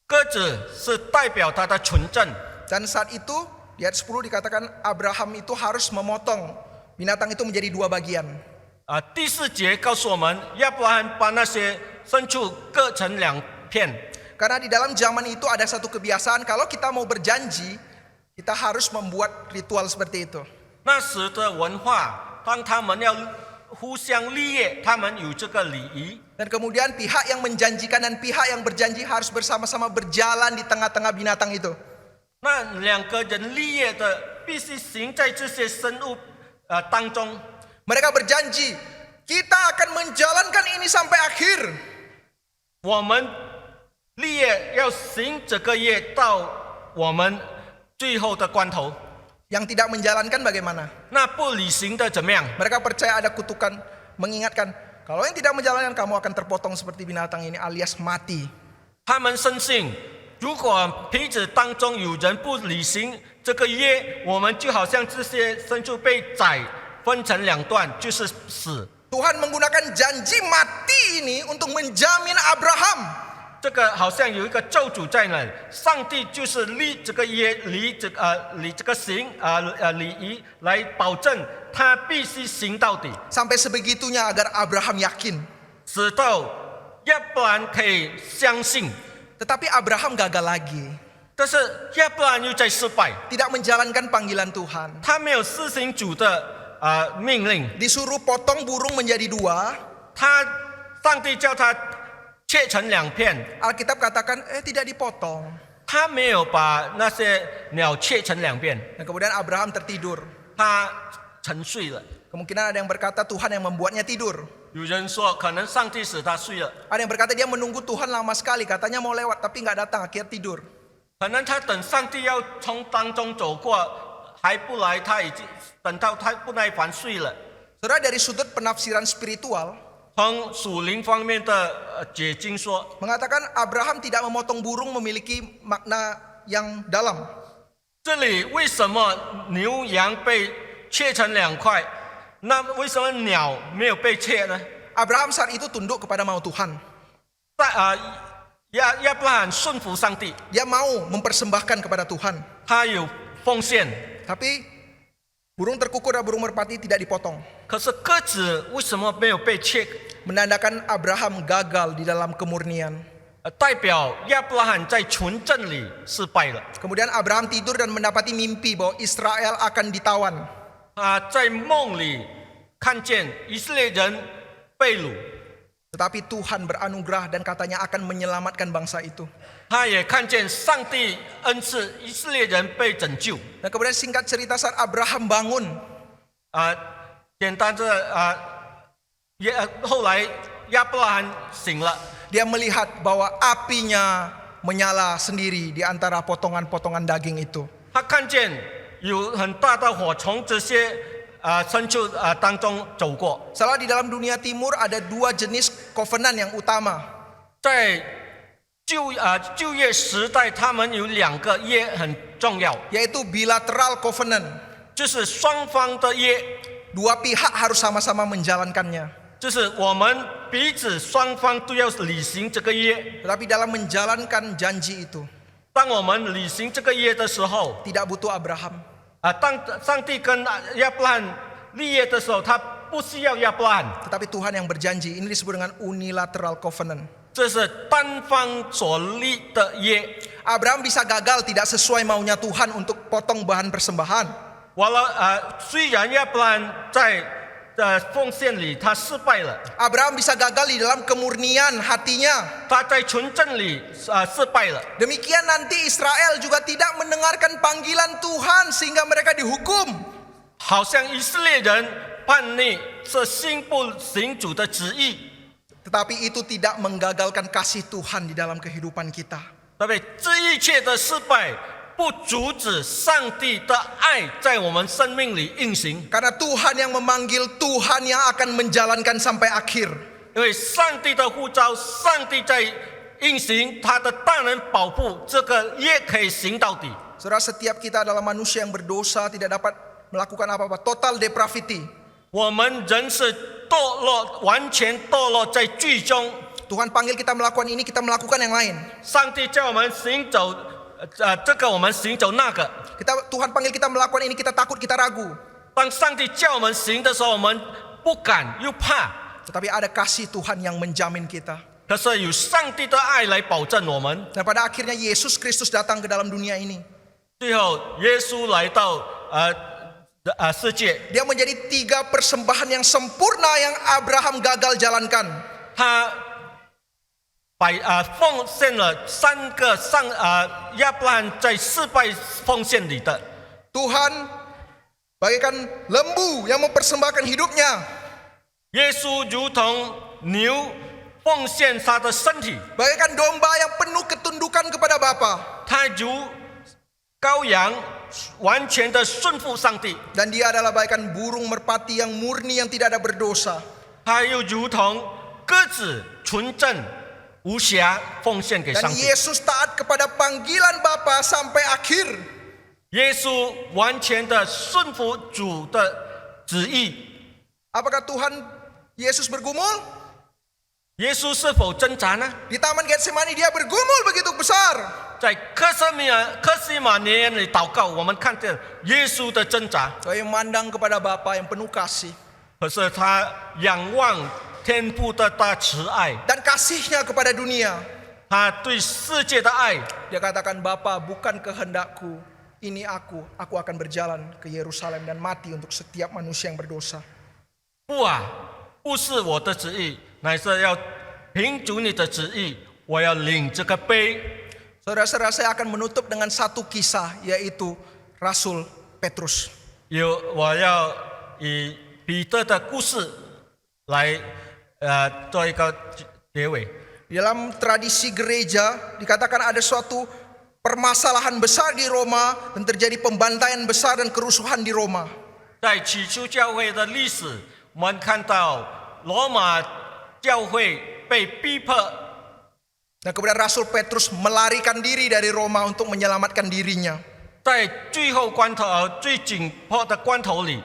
鸽子是代表他的纯正。 Dan saat itu, di ayat 10 dikatakan Abraham itu harus memotong binatang itu menjadi 2 bagian. 第4节告诉我们，亚伯拉罕把那些牲畜割成2片。 Karena di dalam zaman itu ada satu kebiasaan, kalau kita mau berjanji, kita harus membuat ritual seperti itu. 那时的文化，当他们要互相立业，他们有这个礼仪。 Dan kemudian pihak yang menjanjikan dan pihak yang berjanji harus bersama-sama berjalan di tengah-tengah binatang itu. 那2个人立业的必须行在这些生物当中。 Mereka berjanji, kita akan menjalankan ini sampai akhir. 我们立业要行这个业到我们最后的关头。 Yang tidak menjalankan bagaimana? 那不履行的怎么样？ Mereka percaya ada kutukan mengingatkan, kalau yang tidak menjalankan kamu akan terpotong seperti binatang ini alias mati. 他们深信，如果彼此当中有人不履行这个约，我们就好像这些牲畜被宰分成2段，就是死。 Tuhan menggunakan janji mati ini untuk menjamin Abraham. 这个好像有一个咒诅在那里，上帝就是立这个约，立这个行礼仪来保证他必须行到底， Sampai sebegitunya agar Abraham yakin. 直到亚伯兰可以相信。 Tetapi Abraham gagal lagi. 但是亚伯兰又在失败， Tidak menjalankan panggilan Tuhan. 他没有施行主的命令， Disuruh potong burung menjadi 2. 上帝叫他切成2片， Alkitab katakan, tidak dipotong. 他没有把那些鸟切成2片， Dan kemudian Abraham tertidur. 他沉睡了。 Kemungkinan ada yang berkata Tuhan yang membuatnya tidur. 有人说可能上帝使他睡了， Ada yang berkata dia menunggu Tuhan lama sekali. Katanya mau lewat tapi nggak datang, akhirnya tidur. 可能他等上帝要从当中走过还不来，他已经等到他不耐烦睡了。 Saudara, dari sudut penafsiran spiritual, 从属灵方面的解经说， mengatakan Abraham tidak memotong burung memiliki makna yang dalam. 这里为什么牛羊被切成2块？那为什么鸟没有被切呢？ Abraham saat itu tunduk kepada mau Tuhan. 亚伯拉罕顺服上帝， Dia mau mempersembahkan kepada Tuhan. 他有奉献。 Tapi burung terkukur dan burung merpati tidak dipotong. 可是鸽子为什么没有被切？ Menandakan Abraham gagal di dalam kemurnian. 代表亚伯拉罕在纯正里失败了。 Kemudian Abraham tidur dan mendapati mimpi bahwa Israel akan ditawan. 在梦里看见以色列人被掳， Tetapi Tuhan beranugerah dan katanya akan menyelamatkan bangsa itu. 他也看见上帝恩赐以色列人被拯救。 Dan kemudian singkat cerita saat Abraham bangun, 简单的后来亚伯拉罕醒了， dia melihat bahwa apinya menyala sendiri di antara potongan-potongan daging itu. 他看见有很大的火从这些牲畜当中走过。 Salah di dalam dunia timur ada 2 jenis covenant yang utama. 在旧约时代，他们有2个约很重要， Yaitu bilateral covenant. 就是双方的约， Dua pihak harus sama-sama menjalankannya. 就是我们彼此双方都要履行这个约。 Tetapi dalam menjalankan janji itu 当我们履行这个约的时候， tidak butuh Abraham. 当上帝跟亚伯拉罕立约的时候，他不需要亚伯拉罕， Tetapi Tuhan yang berjanji. Ini disebut dengan unilateral covenant. 这是单方所立的约。 Abraham bisa gagal tidak sesuai maunya Tuhan untuk potong bahan persembahan. 虽然亚伯拉罕在奉献里他失败了， Abraham bisa gagal di dalam kemurnian hatinya. 他在纯正里失败了。 Demikian nanti Israel juga tidak mendengarkan panggilan Tuhan sehingga mereka dihukum. 好像以色列人叛逆，是心不行主的旨意， Tetapi itu tidak menggagalkan kasih Tuhan di dalam kehidupan kita. 对不对？这一切的失败不阻止上帝的爱在我们生命里运行， Karena Tuhan yang memanggil, Tuhan yang akan menjalankan sampai akhir. 因为上帝的呼召，上帝在运行他的大能保护，这个约可以行到底。 Saudara, setiap kita adalah manusia yang berdosa, tidak dapat melakukan apa-apa. Total depravity. 我们人是堕落，完全堕落在罪中。 Tuhan panggil kita melakukan ini, kita melakukan yang lain. 上帝叫我们行走，这个我们行走那个。 Tuhan panggil kita melakukan ini, kita takut, kita ragu. 当上帝叫我们行的时候，我们不敢又怕。 Tetapi ada kasih Tuhan yang menjamin kita. 可是有上帝的爱来保证我们。 Dan pada akhirnya Yesus Kristus datang ke dalam dunia ini. 最后，耶稣来到世界， Dia menjadi 3 persembahan yang sempurna yang Abraham gagal jalankan. 他奉献了3个亚伯拉罕在失败奉献里的。 Tuhan bagaikan lembu yang mempersembahkan hidupnya. 耶稣如同牛奉献他的身体， Bagaikan domba yang penuh ketundukan kepada Bapa. 他如羔羊完全的顺服上帝。 Dan dia adalah bagaikan burung merpati yang murni yang tidak ada berdosa. 他又如同鸽子纯正无瑕奉献给 Dan 上帝。 Yesus taat kepada panggilan Bapa sampai akhir. 耶稣完全的顺服主的旨意。 Apakah Tuhan Yesus bergumul? 耶稣是否挣扎呢？ Di Taman Getsemani dia bergumul begitu besar. 在科西玛尼园里祷告，我们看见耶稣的挣扎。 Saya memandang kepada Bapa yang penuh kasih. 可是他仰望天父的大慈爱， Dan kasihnya kepada dunia. 他对世界的爱。 Dia katakan, Bapa, bukan kehendakku, ini aku akan berjalan ke Yerusalem dan mati untuk setiap manusia yang berdosa. 不是我的旨意，乃是要凭主你的旨意，我要领这个杯。 Saudara-saudara, saya akan menutup dengan satu kisah, yaitu Rasul Petrus. 我要以彼得的故事来做一个结尾。 Di dalam tradisi gereja dikatakan ada suatu permasalahan besar di Roma dan terjadi pembantaian besar dan kerusuhan di Roma. 在起初教会的历史，我们看到罗马教会被逼迫， Dan kemudian Rasul Petrus melarikan diri dari Roma untuk menyelamatkan dirinya. 在最后关头最紧迫的关头里，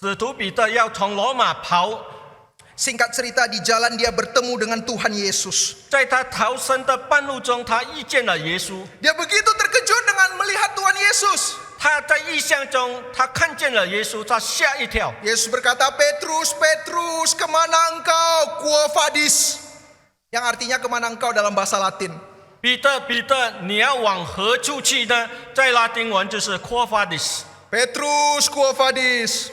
使徒彼得要从罗马跑。 Singkat cerita, di jalan dia bertemu dengan Tuhan Yesus. 在他逃生的半路中，他遇见了耶稣。 Dia begitu terkejut dengan melihat Tuhan Yesus. 他在异象中，他看见了耶稣，他吓一跳。 Yesus berkata, Petrus, Petrus, kemana engkau? Quo vadis. Yang artinya kemana engkau dalam bahasa Latin. 彼得，彼得，你要往何处去呢？在拉丁文就是 quo vadis。 Petrus, quo vadis.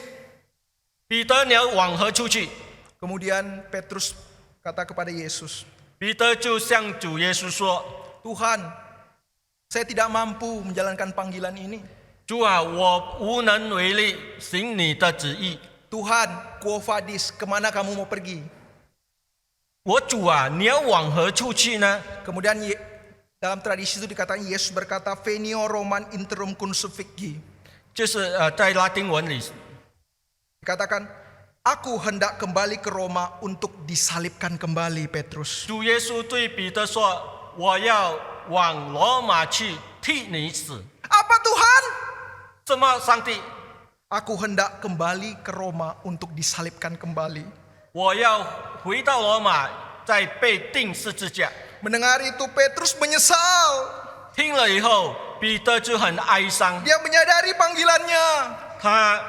彼得，你要往何处去？ Kemudian Petrus kata kepada Yesus, 彼得就向主耶稣说 Tuhan, saya tidak mampu menjalankan panggilan ini. 主啊，我无能为力行你的旨意。 Tuhan, quo vadis, kemana kamu mau pergi? 我主啊，你要往何处去呢？ Kemudian dalam tradisi itu dikatakan Yesus berkata, Venio Roman interum crucifixi. 就是在拉丁文里 Dikatakan, aku hendak kembali ke Roma untuk disalibkan kembali, Petrus. 主耶稣对彼得说：“我要往罗马去替你死。 Apa Tuhan? ”什么？上帝， Aku hendak kembali ke Roma untuk disalibkan kembali. 我要回到罗马，再被钉十字架。 Mendengar itu Petrus menyesal. 听了以后，彼得就很哀伤， Dia menyadari panggilannya. 他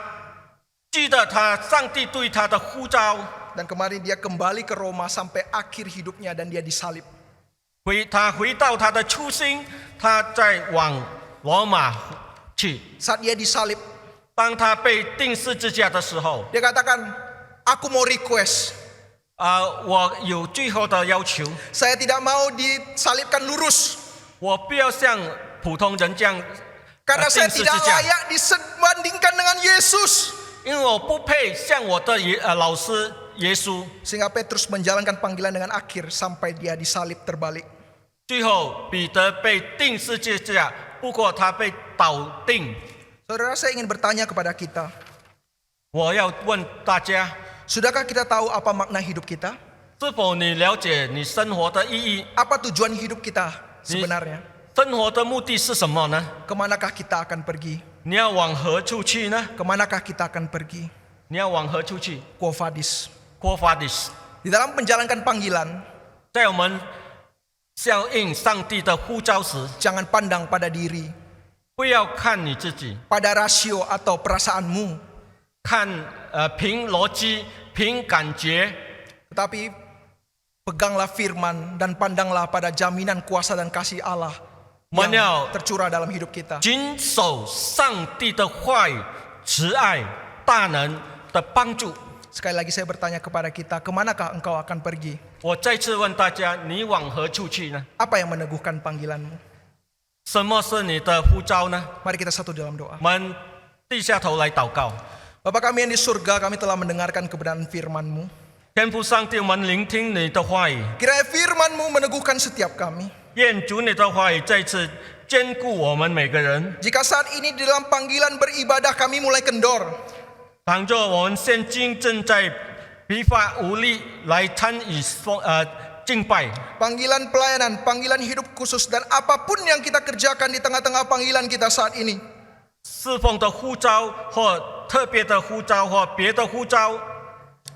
记得上帝对他的呼召， Dan kemarin dia kembali ke Roma sampai akhir hidupnya dan dia disalib. 他回到他的初心，他再往罗马去。 Saat dia disalib, 当他被钉十字架的时候， dia katakan, aku mau request. 我有最后的要求， Saya tidak mau disalibkan lurus. 我不要像普通人这样 Karena 钉 saya 十字 tidak 架， layak disebandingkan dengan Yesus. 因为我不配像我的老师耶稣。 Sehingga Petrus menjalankan panggilan dengan akhir sampai dia disalib terbalik. 最后彼得被钉十字架，不过他被倒钉。 Saudara, saya ingin bertanya kepada kita. 我要问大家， Sudahkah kita tahu apa makna hidup kita? 是否你了解你生活的意义？ Apa tujuan hidup kita sebenarnya? 生活的目的是什么呢？ Kemanakah kita akan pergi? 你要往何处去呢？ Kemanakah kita akan pergi? 你要往何处去 Quo vadis. ？Quo vadis。 Di dalam menjalankan panggilan, 在我们效应上帝的呼召时， jangan pandang pada diri, 不要看你自己， pada rasio atau perasaanmu, 看凭逻辑、凭感觉， tetapi peganglah firman dan pandanglah pada jaminan kuasa dan kasih Allah yang Mana- tercurah dalam hidup kita. 谨守上帝的话语、慈爱、大能的帮助。 Sekali lagi saya bertanya kepada kita, kemanakah engkau akan pergi? 我再次问大家，你往何处去呢？ Apa yang meneguhkan panggilanmu? 什么是你的呼召呢？ Mari kita satu dalam doa. 我们低下头来祷告。 Bapa kami yang di surga, kami telah mendengarkan kebenaran firman-Mu. 天父上帝，我们聆听你的话语， Kiranya firman-Mu meneguhkan setiap kami. 愿主你的话语再次坚固我们每个人。 Jika saat ini di dalam panggilan beribadah kami mulai kendor, 倘若我们现今正在疲乏无力来参与敬拜， panggilan pelayanan, panggilan hidup khusus, dan apapun yang kita kerjakan di tengah-tengah panggilan kita saat ini, 侍奉的呼召或特别的呼召或别的呼召，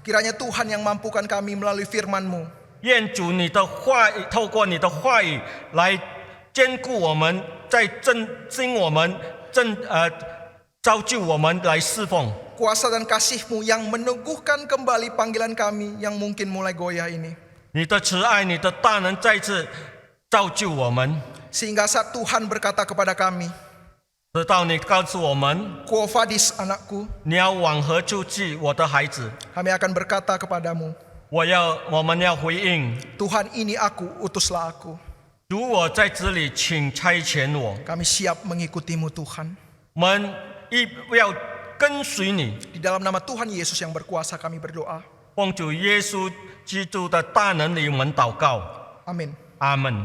kiranya Tuhan yang mampukan kami melalui firman-Mu. 愿主你的话语透过你的话语来坚固我们，在振兴我们，造就我们来侍奉。 Kuasa dan kasih-Mu yang meneguhkan kembali panggilan kami yang mungkin mulai goyah ini. 你的慈爱，你的大能再次造就我们， Sehingga saat Tuhan berkata kepada kami, 直到你告诉我们 Quo vadis anakku, 你要往何处去，我的孩子。 kami akan berkata kepadamu, 我们要回应， Tuhan ini aku, utuslah aku. 主我在这里，请差遣我。 Kami siap mengikutimu Tuhan. 我们要跟随你， Di dalam nama Tuhan Yesus yang berkuasa kami berdoa. 奉主耶稣基督的大能里，我们祷告， Amin. 阿门。